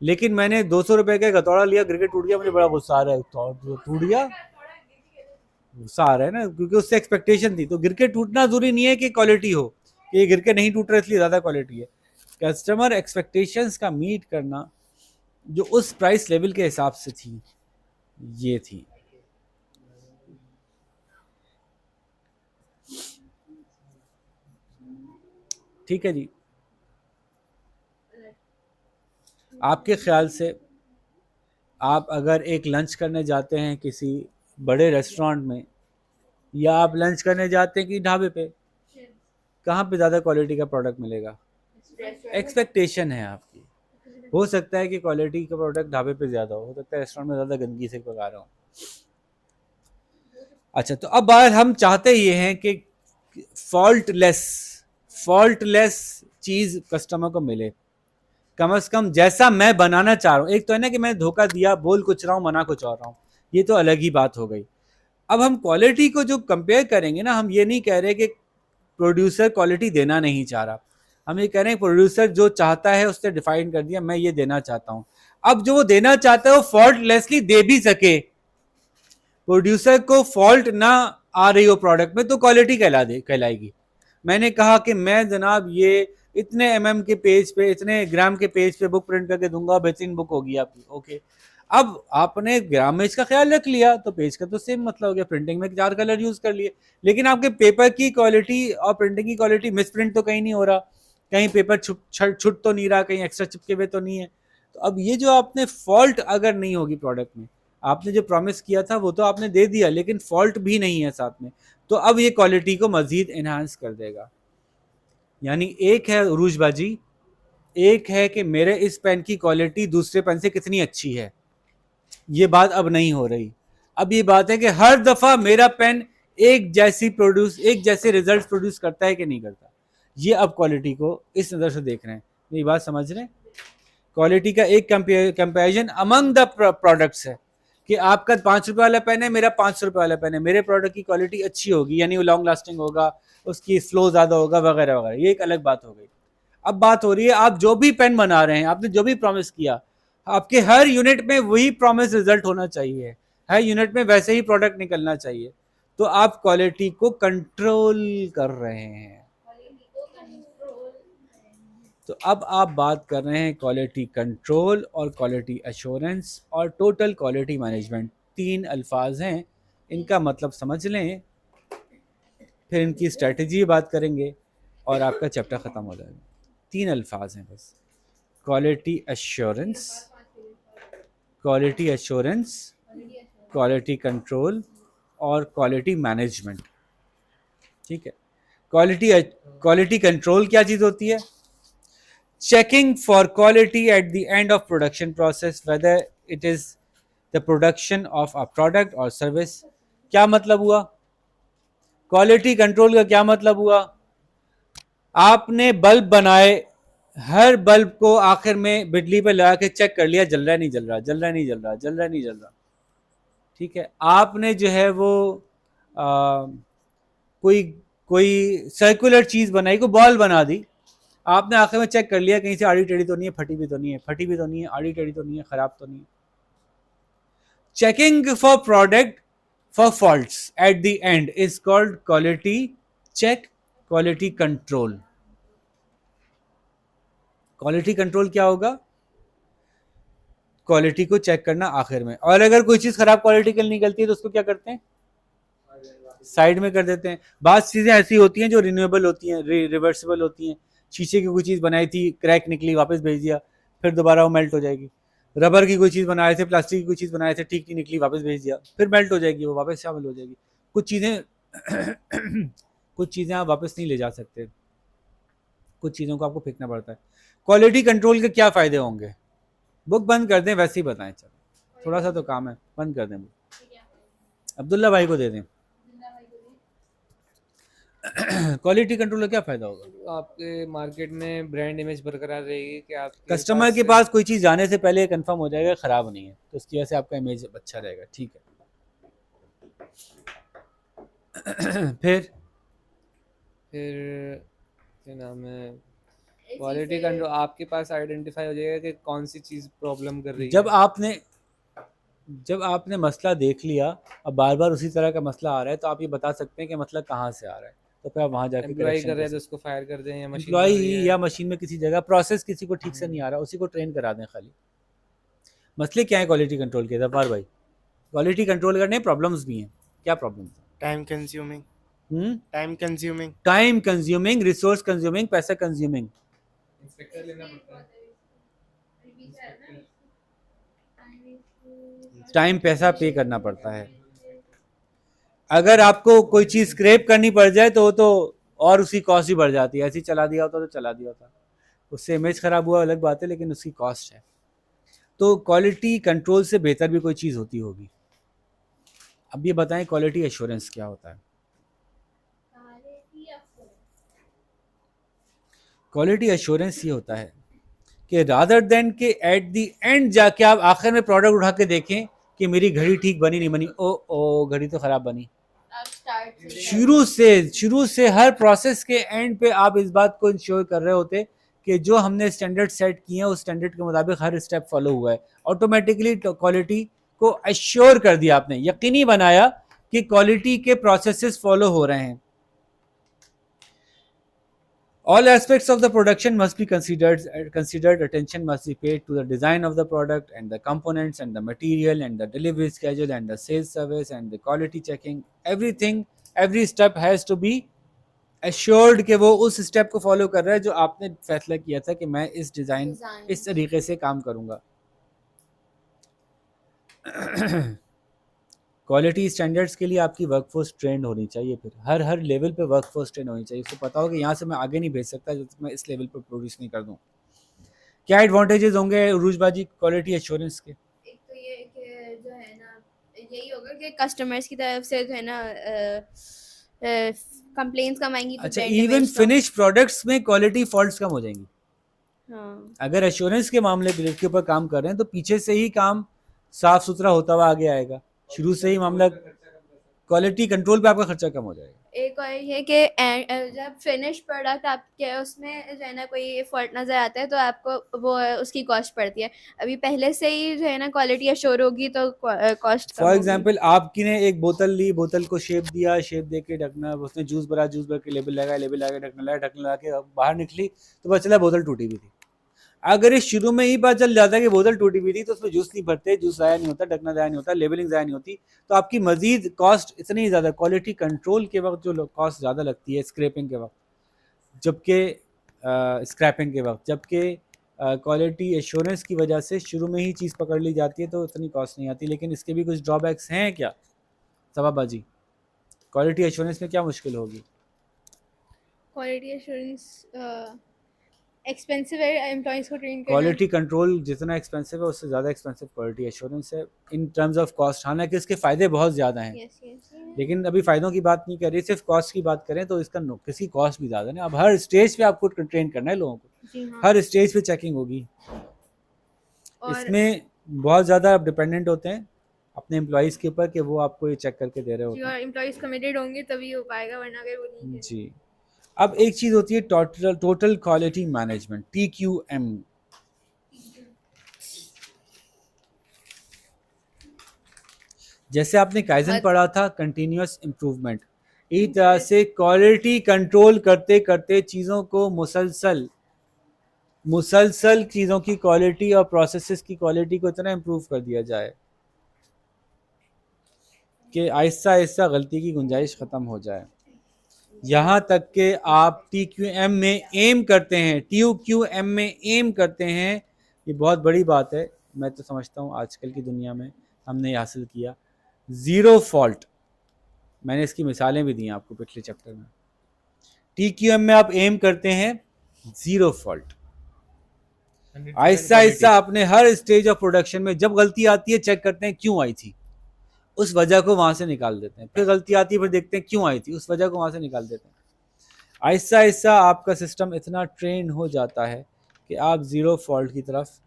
लेकिन मैंने 200 रुपए का एक हथौड़ा लिया, गिर के टूट गया, मुझे बड़ा गुस्सा आ रहा है, टूट गया, गुस्सा आ रहा है ना, क्योंकि उससे एक्सपेक्टेशन थी। तो गिर के टूटना जरूरी नहीं है कि क्वालिटी हो, कि ये गिर के नहीं टूट रहा इसलिए ज़्यादा क्वालिटी है। कस्टमर एक्सपेक्टेशंस का मीट करना जो उस प्राइस लेवल के हिसाब से थी, ये थी। ठीक है जी। आपके ख्याल से आप अगर एक लंच करने जाते हैं किसी बड़े रेस्टोरेंट में, या आप लंच करने जाते हैं कि ढाबे पे, कहाँ पे ज़्यादा क्वालिटी का प्रोडक्ट मिलेगा? एक्सपेक्टेशन है आपकी। हो सकता है कि क्वालिटी का प्रोडक्ट ढाबे पे ज़्यादा हो सकता है रेस्टोरेंट में ज़्यादा गंदगी से पका रहा हो। अच्छा, तो अब बात हम चाहते ये हैं कि फॉल्टलेस चीज़ कस्टमर को मिले, कम से कम जैसा मैं बनाना चाह रहा हूँ। एक तो है ना कि मैं धोखा दिया, बोल कुछ रहा हूँ, मना कुछ और रहा हूँ, ये तो अलग ही बात हो गई। अब हम क्वालिटी को जो कंपेयर करेंगे ना, हम ये नहीं कह रहे कि प्रोड्यूसर क्वालिटी देना नहीं चाह रहा, हम ये कह रहे हैं प्रोड्यूसर जो चाहता है उसने डिफाइन कर दिया, मैं ये देना चाहता हूँ। अब जो वो देना चाहता है वो फॉल्टलेसली दे भी सके, प्रोड्यूसर को फॉल्ट ना आ रही हो प्रोडक्ट में, तो क्वालिटी कहलाएगी। मैंने कहा कि मैं जनाब ये इतने mm के पेज पे, इतने ग्राम के पेज पे बुक प्रिंट करके दूंगा, बेहतरीन बुक होगी आपकी, ओके। अब आपने ग्रामेज का ख्याल रख लिया तो पेज का तो सेम मतलब हो गया, प्रिंटिंग में 4 कलर यूज कर लिए, लेकिन आपके पेपर की क्वालिटी और प्रिंटिंग की क्वालिटी, मिस प्रिंट तो कहीं नहीं हो रहा, कहीं पेपर छुट तो नहीं रहा, कहीं एक्स्ट्रा चिपके हुए तो नहीं है। तो अब ये जो आपने फॉल्ट अगर नहीं होगी प्रोडक्ट में, आपने जो प्रॉमिस किया था वो तो आपने दे दिया, लेकिन फॉल्ट भी नहीं है साथ में, तो अब ये क्वालिटी को मजीद इन्हांस कर देगा। यानी एक है उरूजबाजी, एक है कि मेरे इस पेन की क्वालिटी दूसरे पेन से कितनी अच्छी है, ये बात अब नहीं हो रही। अब ये बात है कि हर दफ़ा मेरा पेन एक जैसे रिजल्ट प्रोड्यूस करता है कि नहीं करता, ये अब क्वालिटी को इस नज़र से देख रहे हैं। ये बात समझ रहे हैं? क्वालिटी का एक कंपेरिजन अमंग द प्रोडक्ट्स है कि आपका 5 रुपये वाला पेन है, मेरा 500 रुपये वाला पेन है, मेरे प्रोडक्ट की क्वालिटी अच्छी होगी, यानी वो लॉन्ग लास्टिंग होगा, उसकी फ्लो ज़्यादा होगा, वगैरह वगैरह, ये एक अलग बात हो गई। अब बात हो रही है आप जो भी पेन बना रहे हैं, आपने जो भी प्रॉमिस किया, आपके हर यूनिट में वही प्रॉमिस रिजल्ट होना चाहिए, हर यूनिट में वैसे ही प्रोडक्ट निकलना चाहिए, तो आप क्वालिटी को कंट्रोल कर रहे हैं। तो अब आप बात कर रहे हैं क्वालिटी कंट्रोल और क्वालिटी एश्योरेंस और टोटल क्वालिटी मैनेजमेंट, 3 अल्फाज हैं, इनका मतलब समझ लें, फिर इनकी स्ट्रेटजी बात करेंगे और आपका चैप्टर ख़त्म हो जाएगा। 3 अल्फाज हैं बस, quality assurance, quality assurance, quality control और क्वालिटी मैनेजमेंट। ठीक है, क्वालिटी कंट्रोल क्या चीज़ होती है? Checking for quality eight the end of production process whether it is the production of a product और सर्विस। क्या मतलब हुआ? क्वालिटी कंट्रोल का क्या मतलब हुआ? आपने बल्ब बनाए, हर बल्ब को आखिर में बिजली पे लगा के चेक कर लिया, जल रहा है नहीं जल रहा, जल रहा है नहीं जल रहा, जल रहा है नहीं जल रहा। ठीक है, आपने जो है वो कोई कोई सर्कुलर चीज़ बनाई, कोई बॉल बना दी, आपने आखिर में चेक कर लिया कहीं से आड़ी टेढ़ी तो नहीं है, फटी भी तो नहीं है, फटी भी तो नहीं है, आड़ी टेढ़ी तो नहीं है, खराब तो नहीं है। Checking for product for faults at the end is called quality check, quality control. Quality control क्या होगा? क्वालिटी को चेक करना आखिर में। और अगर कोई चीज़ खराब क्वालिटी की निकलती है तो उसको क्या करते हैं? साइड में कर देते हैं। बात चीज़ें ऐसी होती हैं जो रिन्यूएबल होती हैं, रिवर्सिबल होती हैं। शीशे की कोई चीज़ बनाई थी, क्रैक निकली, वापस भेज दिया, फिर दोबारा वो मेल्ट हो जाएगी। रबर की कोई चीज़ बनाए थे, प्लास्टिक की कोई चीज़ बनाए थे, ठीक नहीं निकली, वापस भेज दिया, फिर मेल्ट हो जाएगी, वो वापस शामिल हो जाएगी। कुछ चीज़ें कुछ चीज़ें आप वापस नहीं ले जा सकते, कुछ चीज़ों को आपको फेंकना पड़ता है। क्वालिटी कंट्रोल के क्या फ़ायदे होंगे? बुक बंद कर दें, वैसे ही बताएं। चलो थोड़ा सा तो काम है, बंद कर दें बुक, अब्दुल्ला भाई को दे दें। क्वालिटी कंट्रोल का क्या फ़ायदा होगा? आपके मार्केट में ब्रांड इमेज बरकरार रहेगी कि आपके कस्टमर के पास कोई चीज़ जाने से पहले कंफर्म हो जाएगा ख़राब नहीं है, तो उसकी वजह से आपका इमेज अच्छा रहेगा। ठीक है। फिर क्या नाम है, क्वालिटी कंट्रोल आपके पास आइडेंटिफाई हो जाएगा कि कौन सी चीज़ प्रॉब्लम कर रही है। जब आपने मसला देख लिया, अब बार बार उसी तरह का मसला आ रहा है, तो आप ये बता सकते हैं कि मसला कहाँ से आ रहा है, तो फिर आप वहाँ जाके एम्प्लॉय कर रहे हैं तो उसको फायर कर दें, या मशीन एम्प्लॉय या मशीन में किसी जगह प्रोसेस किसी को ठीक से नहीं आ रहा, उसी को ट्रेन करा दें खाली। मसले क्या है क्वालिटी कंट्रोल के? जफार भाई, क्वालिटी कंट्रोल करने प्रॉब्लम्स भी हैं। क्या प्रॉब्लम्स हैं? टाइम कंज्यूमिंग, रिसोर्स कंज्यूमिंग, पैसा कंज्यूमिंग। इंस्पेक्टर लेना पड़ता है। टाइम पैसा पे करना पड़ता है। अगर आपको कोई चीज़ स्क्रैप करनी पड़ जाए तो वो तो और उसकी कॉस्ट ही बढ़ जाती है। ऐसे ही चला दिया होता तो चला दिया होता, उससे इमेज ख़राब हुआ अलग बात है, लेकिन उसकी कॉस्ट है। तो क्वालिटी कंट्रोल से बेहतर भी कोई चीज़ होती होगी। अब ये बताएं क्वालिटी एश्योरेंस क्या होता है? क्वालिटी एश्योरेंस ये होता है कि रादर देन के एट द एंड जाके आप आखिर में प्रोडक्ट उठा के देखें कि मेरी घड़ी ठीक बनी नहीं बनी, ओ घड़ी तो ख़राब बनी। शुरू से हर प्रोसेस के एंड पे आप इस बात को इंश्योर कर रहे होते कि जो हमने स्टैंडर्ड सेट किए हैं उस स्टैंडर्ड के मुताबिक हर स्टेप फॉलो हुआ है। ऑटोमेटिकली क्वालिटी को एश्योर कर दिया आपने, यकीनी बनाया कि क्वालिटी के प्रोसेसेस फॉलो हो रहे हैं। All aspects of the production must be considered. Attention must be paid to the design of the product and the components and the material and the delivery schedule and the sales service and the quality checking. Everything, every step has to be assured कि वो उस स्टेप को फॉलो कर रहा है जो आपने फैसला किया था कि मैं इस डिज़ाइन इस तरीके से काम करूँगा। क्वालिटी स्टैंडर्ड्स के लिए आपकी वर्कफोर्स ट्रेंड होनी चाहिए। फिर हर लेवल पे वर्कफोर्स ट्रेंड होनी चाहिए। उसको पता हो कि यहाँ से मैं आगे नहीं भेज सकता जब तक मैं इस लेवल पर प्रोड्यूस नहीं कर दूँ। क्या एडवांटेजेस होंगे उरूजबाजी क्वालिटी एश्योरेंस के? एक तो ये कि जो है ना, यही होगा कि कस्टमर्स की तरफ से जो है ना कंप्लेंट्स कम आएंगी। अच्छा, इवन फिनिश प्रोडक्ट्स में क्वालिटी फॉल्ट्स कम हो जाएंगी। हाँ। अगर एश्योरेंस के मामले के ऊपर काम कर रहे हैं तो पीछे से ही काम साफ सुथरा होता हुआ आगे आएगा। शुरू से ही मामला क्वालिटी कंट्रोल पे आपका खर्चा कम हो जाएगा। एक और ये कि जब फिनिश प्रोडक्ट आपके उसमें जो है ना कोई फॉल्ट नज़र आता है तो आपको वो उसकी कॉस्ट पड़ती है। अभी पहले से ही जो है ना क्वालिटी अश्योर होगी तो कॉस्ट कम फॉर होगी। एग्जांपल आपकी ने एक बोतल ली, बोतल को शेप दिया, शेप दे के ढकना, उसने जूस भरा, जूस भर के लेबल लगाया, लेबल लगा के ढकना लगा के बाहर निकली तो पता चला बोतल टूटी हुई थी। अगर इस शुरू में ही पता चल जाता है कि बोतल टूटी हुई थी तो उसमें जूस नहीं भरते, जूस ज़ाया नहीं होता, ढकना ज़ाया नहीं होता, लेबलिंग ज़ाया नहीं होती, तो आपकी मजीद कॉस्ट इतनी ही ज़्यादा क्वालिटी कंट्रोल के वक्त जो कॉस्ट ज़्यादा लगती है स्क्रैपिंग के वक्त, जबकि स्क्रैपिंग के वक्त, जबकि क्वालिटी एश्योरेंस की वजह से शुरू में ही चीज़ पकड़ ली जाती है तो इतनी कॉस्ट नहीं आती, लेकिन इसके भी कुछ ड्रॉबैक्स हैं क्या सबाबाजी? क्वालिटी एश्योरेंस में क्या मुश्किल होगी? क्वालिटी एश्योरेंस एक्सपेंसिव है एम्प्लॉइज को ट्रेन करना। क्वालिटी कंट्रोल जितना एक्सपेंसिव है उससे ज़्यादा एक्सपेंसिव क्वालिटी एश्योरेंस है इन टर्म्स ऑफ कॉस्ट। हालांकि इसके फ़ायदे बहुत ज़्यादा हैं, यस यस लेकिन अभी फ़ायदों की बात नहीं कर रही, सिर्फ कॉस्ट की बात करें तो इसका किसी कॉस्ट भी ज़्यादा नहीं। अब हर स्टेज पे आपको ट्रेन करना है लोगों को, जी हाँ। हर स्टेज पे चेकिंग होगी। और इसमें बहुत ज़्यादा आप डिपेंडेंट होते हैं अपने एम्प्लॉयज़ के ऊपर कि वो आपको ये चेक करके दे रहे होते जी, और एम्प्लॉइज कमिटेड होंगे तभी हो पाएगा, वरना अगर वो नहीं हैं। है। जी। अब एक चीज़ होती है टोटल क्वालिटी मैनेजमेंट, TQM। जैसे आपने काइजन पढ़ा था, कंटिन्यूअस इम्प्रूवमेंट, इस तरह से क्वालिटी कंट्रोल करते करते चीज़ों को मुसलसल चीज़ों की क्वालिटी और प्रोसेसेस की क्वालिटी को इतना इम्प्रूव कर दिया जाए कि आहिस्ता आहिस्ता गलती की गुंजाइश ख़त्म हो जाए। यहाँ तक कि आप TQM में एम करते हैं, TQM में एम करते हैं, ये बहुत बड़ी बात है। मैं तो समझता हूँ आजकल की दुनिया में हमने ये हासिल किया, ज़ीरो फॉल्ट। मैंने इसकी मिसालें भी दी हैं आपको पिछले चैप्टर में। TQM में आप एम करते हैं ज़ीरो फॉल्ट। 100% आहिस्ता आहिस्ता अपने हर स्टेज ऑफ प्रोडक्शन में जब गलती आती है चेक करते हैं क्यों आई थी, उस वजह को वहाँ से निकाल देते हैं। फिर गलती आती है, फिर देखते हैं क्यों आई थी, उस वजह को वहाँ से निकाल देते हैं। आहिस्ता आहिस्ता आपका सिस्टम इतना ट्रेन हो जाता है कि आप ज़ीरो फॉल्ट की तरफ,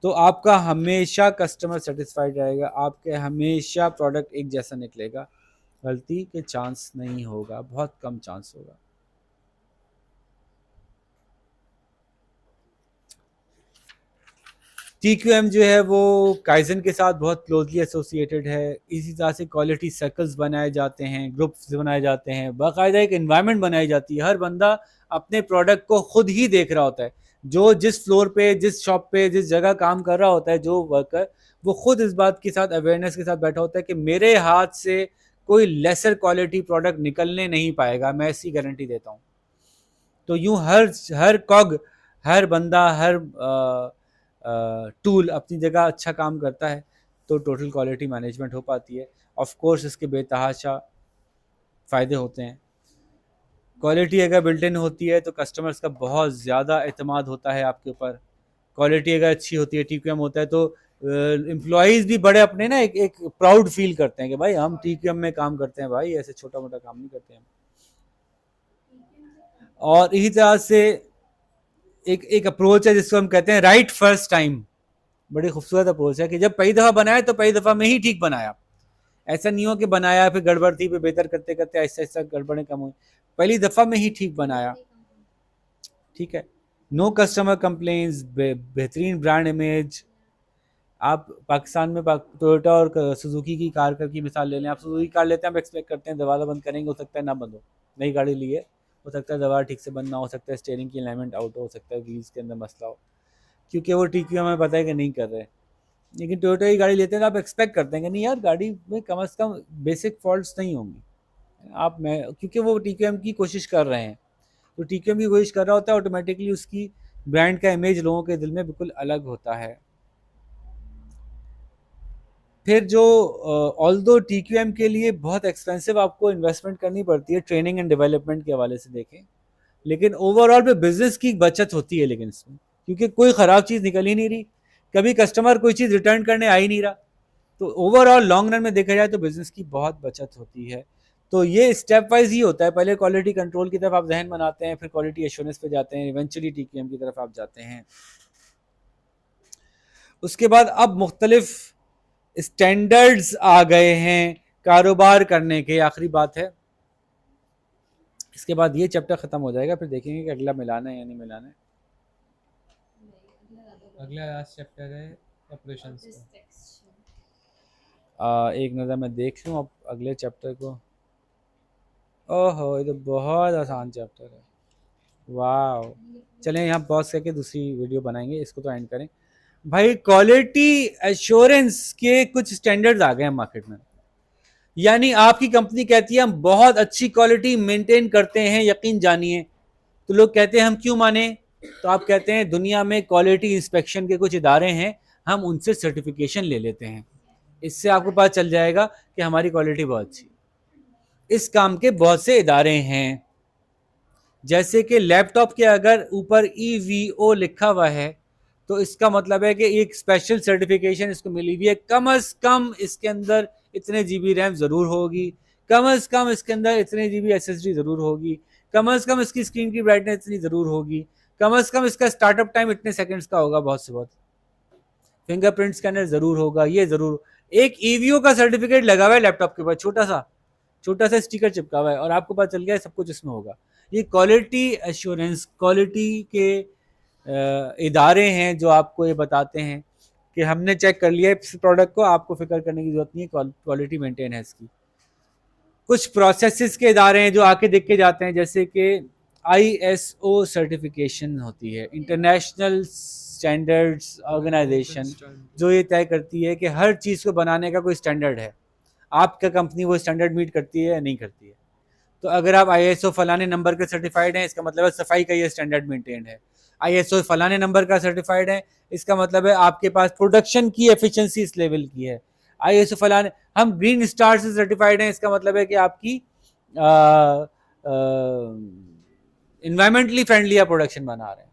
तो आपका हमेशा कस्टमर सेटिस्फाइड रहेगा, आपके हमेशा प्रोडक्ट एक जैसा निकलेगा, गलती के चांस नहीं होगा, बहुत कम चांस होगा। TQM जो है वो काइजन के साथ बहुत क्लोजली एसोसिएटेड है। इसी तरह से क्वालिटी सर्कल्स बनाए जाते हैं, ग्रुप्स बनाए जाते हैं, बाकायदा एक एनवायरनमेंट बनाई जाती है। हर बंदा अपने प्रोडक्ट को खुद ही देख रहा होता है, जो जिस फ्लोर पे, जिस शॉप पे, जिस जगह काम कर रहा होता है, जो वर्कर, वो खुद इस बात के साथ अवेयरनेस के साथ बैठा होता है कि मेरे हाथ से कोई लेसर क्वालिटी प्रोडक्ट निकलने नहीं पाएगा, मैं ऐसी गारंटी देता हूँ। तो यूँ हर कॉग, हर बंदा, हर टूल अपनी जगह अच्छा काम करता है तो टोटल क्वालिटी मैनेजमेंट हो पाती है। ऑफ कोर्स इसके बेतहाशा फ़ायदे होते हैं। क्वालिटी अगर बिल्ट इन होती है तो कस्टमर्स का बहुत ज़्यादा एतमाद होता है आपके ऊपर। क्वालिटी अगर अच्छी होती है, TQM होता है, तो एम्प्लॉयज़ भी बड़े अपने ना एक प्राउड फील करते हैं कि भाई हम TQM में काम करते हैं, भाई ऐसे छोटा मोटा काम नहीं करते हैं। और इसी तरह से एक अप्रोच है जिसको हम कहते हैं राइट फर्स्ट टाइम। बड़ी खूबसूरत अप्रोच है कि जब पहली दफ़ा बनाया तो पहली दफ़ा में ही ठीक बनाया। ऐसा नहीं हो कि बनाया फिर गड़बड़ थी, फिर बेहतर करते करते ऐसा ऐसा गड़बड़ें कम हुई, पहली दफ़ा में ही ठीक बनाया। ठीक है, नो कस्टमर कंप्लेंट्स, बेहतरीन ब्रांड इमेज। आप पाकिस्तान में टोयोटा और सुजुकी की कार की मिसाल ले लें। आप सुजुकी कार लेते हैं, आप एक्सपेक्ट करते हैं दरवाज़ा बंद करेंगे, हो सकता है ना बंद हो, नई गाड़ी ली है, हो सकता है दरवाज़ा ठीक से बंद ना हो सकता है, स्टीयरिंग की अलाइनमेंट आउट हो सकता है, व्हील्स के अंदर मसला हो, क्योंकि वो TQM हमें पता है कि नहीं कर रहे। लेकिन टोयोटा की गाड़ी लेते हैं तो आप एक्सपेक्ट करते हैं कि नहीं यार गाड़ी में कम से कम बेसिक फॉल्ट्स नहीं होंगी। क्योंकि वो TQM की कोशिश कर रहे हैं, तो TQM की कोशिश कर रहा होता है, ऑटोमेटिकली उसकी ब्रांड का इमेज लोगों के दिल में बिल्कुल अलग होता है। फिर जो ऑल्दो TQM के लिए बहुत एक्सपेंसिव आपको इन्वेस्टमेंट करनी पड़ती है ट्रेनिंग एंड डेवलपमेंट के हवाले से देखें, लेकिन ओवरऑल पे बिजनेस की बचत होती है। लेकिन इसमें क्योंकि कोई ख़राब चीज़ निकल ही नहीं रही, कभी कस्टमर कोई चीज़ रिटर्न करने आ ही नहीं रहा, तो ओवरऑल लॉन्ग रन में देखा जाए तो बिजनेस की बहुत बचत होती है। तो ये स्टेप वाइज ही होता है, पहले क्वालिटी कंट्रोल की तरफ आप जहन बनाते हैं, फिर क्वालिटी एश्योरेंस पे जाते हैं, इवेंचुअली TQM की तरफ आप जाते हैं। उसके बाद अब मुख्तलिफ स्टैंडर्ड्स आ गए हैं कारोबार करने के। आखिरी बात है, इसके बाद ये चैप्टर ख़त्म हो जाएगा, फिर देखेंगे कि अगला मिलाना है या नहीं मिलाना है। अगला लास्ट चैप्टर है ऑपरेशंस का। एक नज़र मैं देख लूँ अब अगले चैप्टर को। ओहो, ये तो बहुत आसान चैप्टर है, वाह। चलें यहाँ पॉज करके दूसरी वीडियो बनाएंगे, इसको तो एंड करें। भाई क्वालिटी एश्योरेंस के कुछ स्टैंडर्ड्स आ गए हैं मार्केट में, यानी आपकी कंपनी कहती है हम बहुत अच्छी क्वालिटी मेंटेन करते हैं, यकीन जानिए, तो लोग कहते हैं हम क्यों माने, तो आप कहते हैं दुनिया में क्वालिटी इंस्पेक्शन के कुछ इदारे हैं, हम उनसे सर्टिफिकेशन ले लेते हैं, इससे आपको पता चल जाएगा कि हमारी क्वालिटी बहुत अच्छी है। इस काम के बहुत से इदारे हैं, जैसे कि लैपटॉप के अगर ऊपर EVO लिखा हुआ है तो इसका मतलब है कि एक स्पेशल सर्टिफिकेशन इसको मिली हुई है, कम अज कम इसके अंदर इतने GB रैम ज़रूर होगी, कम अज कम इसके अंदर इतने GB SSD ज़रूर होगी, कम अज कम इसकी स्क्रीन की ब्राइटनेस इतनी ज़रूर होगी, कम अज कम इसका स्टार्टअप टाइम इतने सेकंड्स का होगा, बहुत से बहुत फिंगरप्रिंट स्कैनर ज़रूर होगा, ये ज़रूर। एक EVO का सर्टिफिकेट लगा हुआ है लैपटॉप के ऊपर, छोटा सा स्टिकर चिपका हुआ है और आपको पता चल गया है सब कुछ इसमें होगा। ये क्वालिटी एश्योरेंस, क्वालिटी के इदारे हैं जो आपको ये बताते हैं कि हमने चेक कर लिया इस प्रोडक्ट को, आपको फिक्र करने की जरूरत नहीं है, क्वालिटी मेंटेन है इसकी। कुछ प्रोसेसेस के इदारे हैं जो आके देख के जाते हैं, जैसे कि ISO सर्टिफिकेशन होती है, इंटरनेशनल स्टैंडर्ड्स ऑर्गेनाइजेशन, जो ये तय करती है कि हर चीज़ को बनाने का कोई स्टैंडर्ड है, आपका कंपनी वो स्टैंडर्ड मीट करती है या नहीं करती है। तो अगर आप ISO फलाने नंबर के सर्टिफाइड हैं, इसका मतलब है सफाई का ये स्टैंडर्ड मेंटेन है। ISO फलाने नंबर का सर्टिफाइड है, इसका मतलब है आपके पास प्रोडक्शन की एफिशिएंसी इस लेवल की है। ISO फलाने, हम ग्रीन स्टार से सर्टिफाइड हैं, इसका मतलब है कि आपकी इन्वायरमेंटली फ्रेंडली आप प्रोडक्शन बना रहे हैं।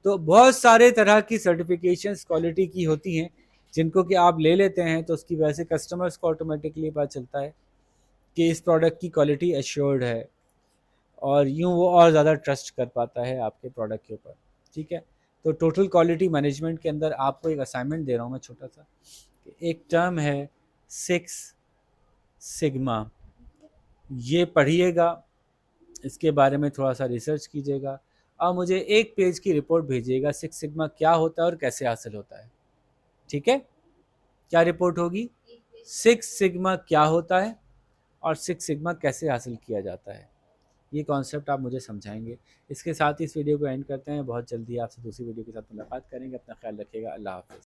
तो बहुत सारे तरह की सर्टिफिकेशंस क्वालिटी की होती हैं जिनको कि आप ले लेते हैं, तो उसकी वजह से कस्टमर्स को ऑटोमेटिकली पता चलता है कि इस प्रोडक्ट की क्वालिटी एश्योर्ड है, और यूँ वो और ज़्यादा ट्रस्ट कर पाता है आपके प्रोडक्ट के ऊपर। ठीक है, तो टोटल क्वालिटी मैनेजमेंट के अंदर आपको एक असाइनमेंट दे रहा हूँ मैं छोटा सा, एक टर्म है 6 सिग्मा, ये पढ़िएगा, इसके बारे में थोड़ा सा रिसर्च कीजिएगा और मुझे 1 पेज की रिपोर्ट भेजिएगा 6 सिग्मा क्या होता है और कैसे हासिल होता है। ठीक है, क्या रिपोर्ट होगी? 6 सिग्मा क्या होता है और 6 सिग्मा कैसे हासिल किया जाता है, ये कॉन्सेप्ट आप मुझे समझाएंगे। इसके साथ ही इस वीडियो को एंड करते हैं, बहुत जल्दी आपसे दूसरी वीडियो के साथ मुलाकात करेंगे। अपना ख्याल रखिएगा, अल्लाह हाफ़िज़।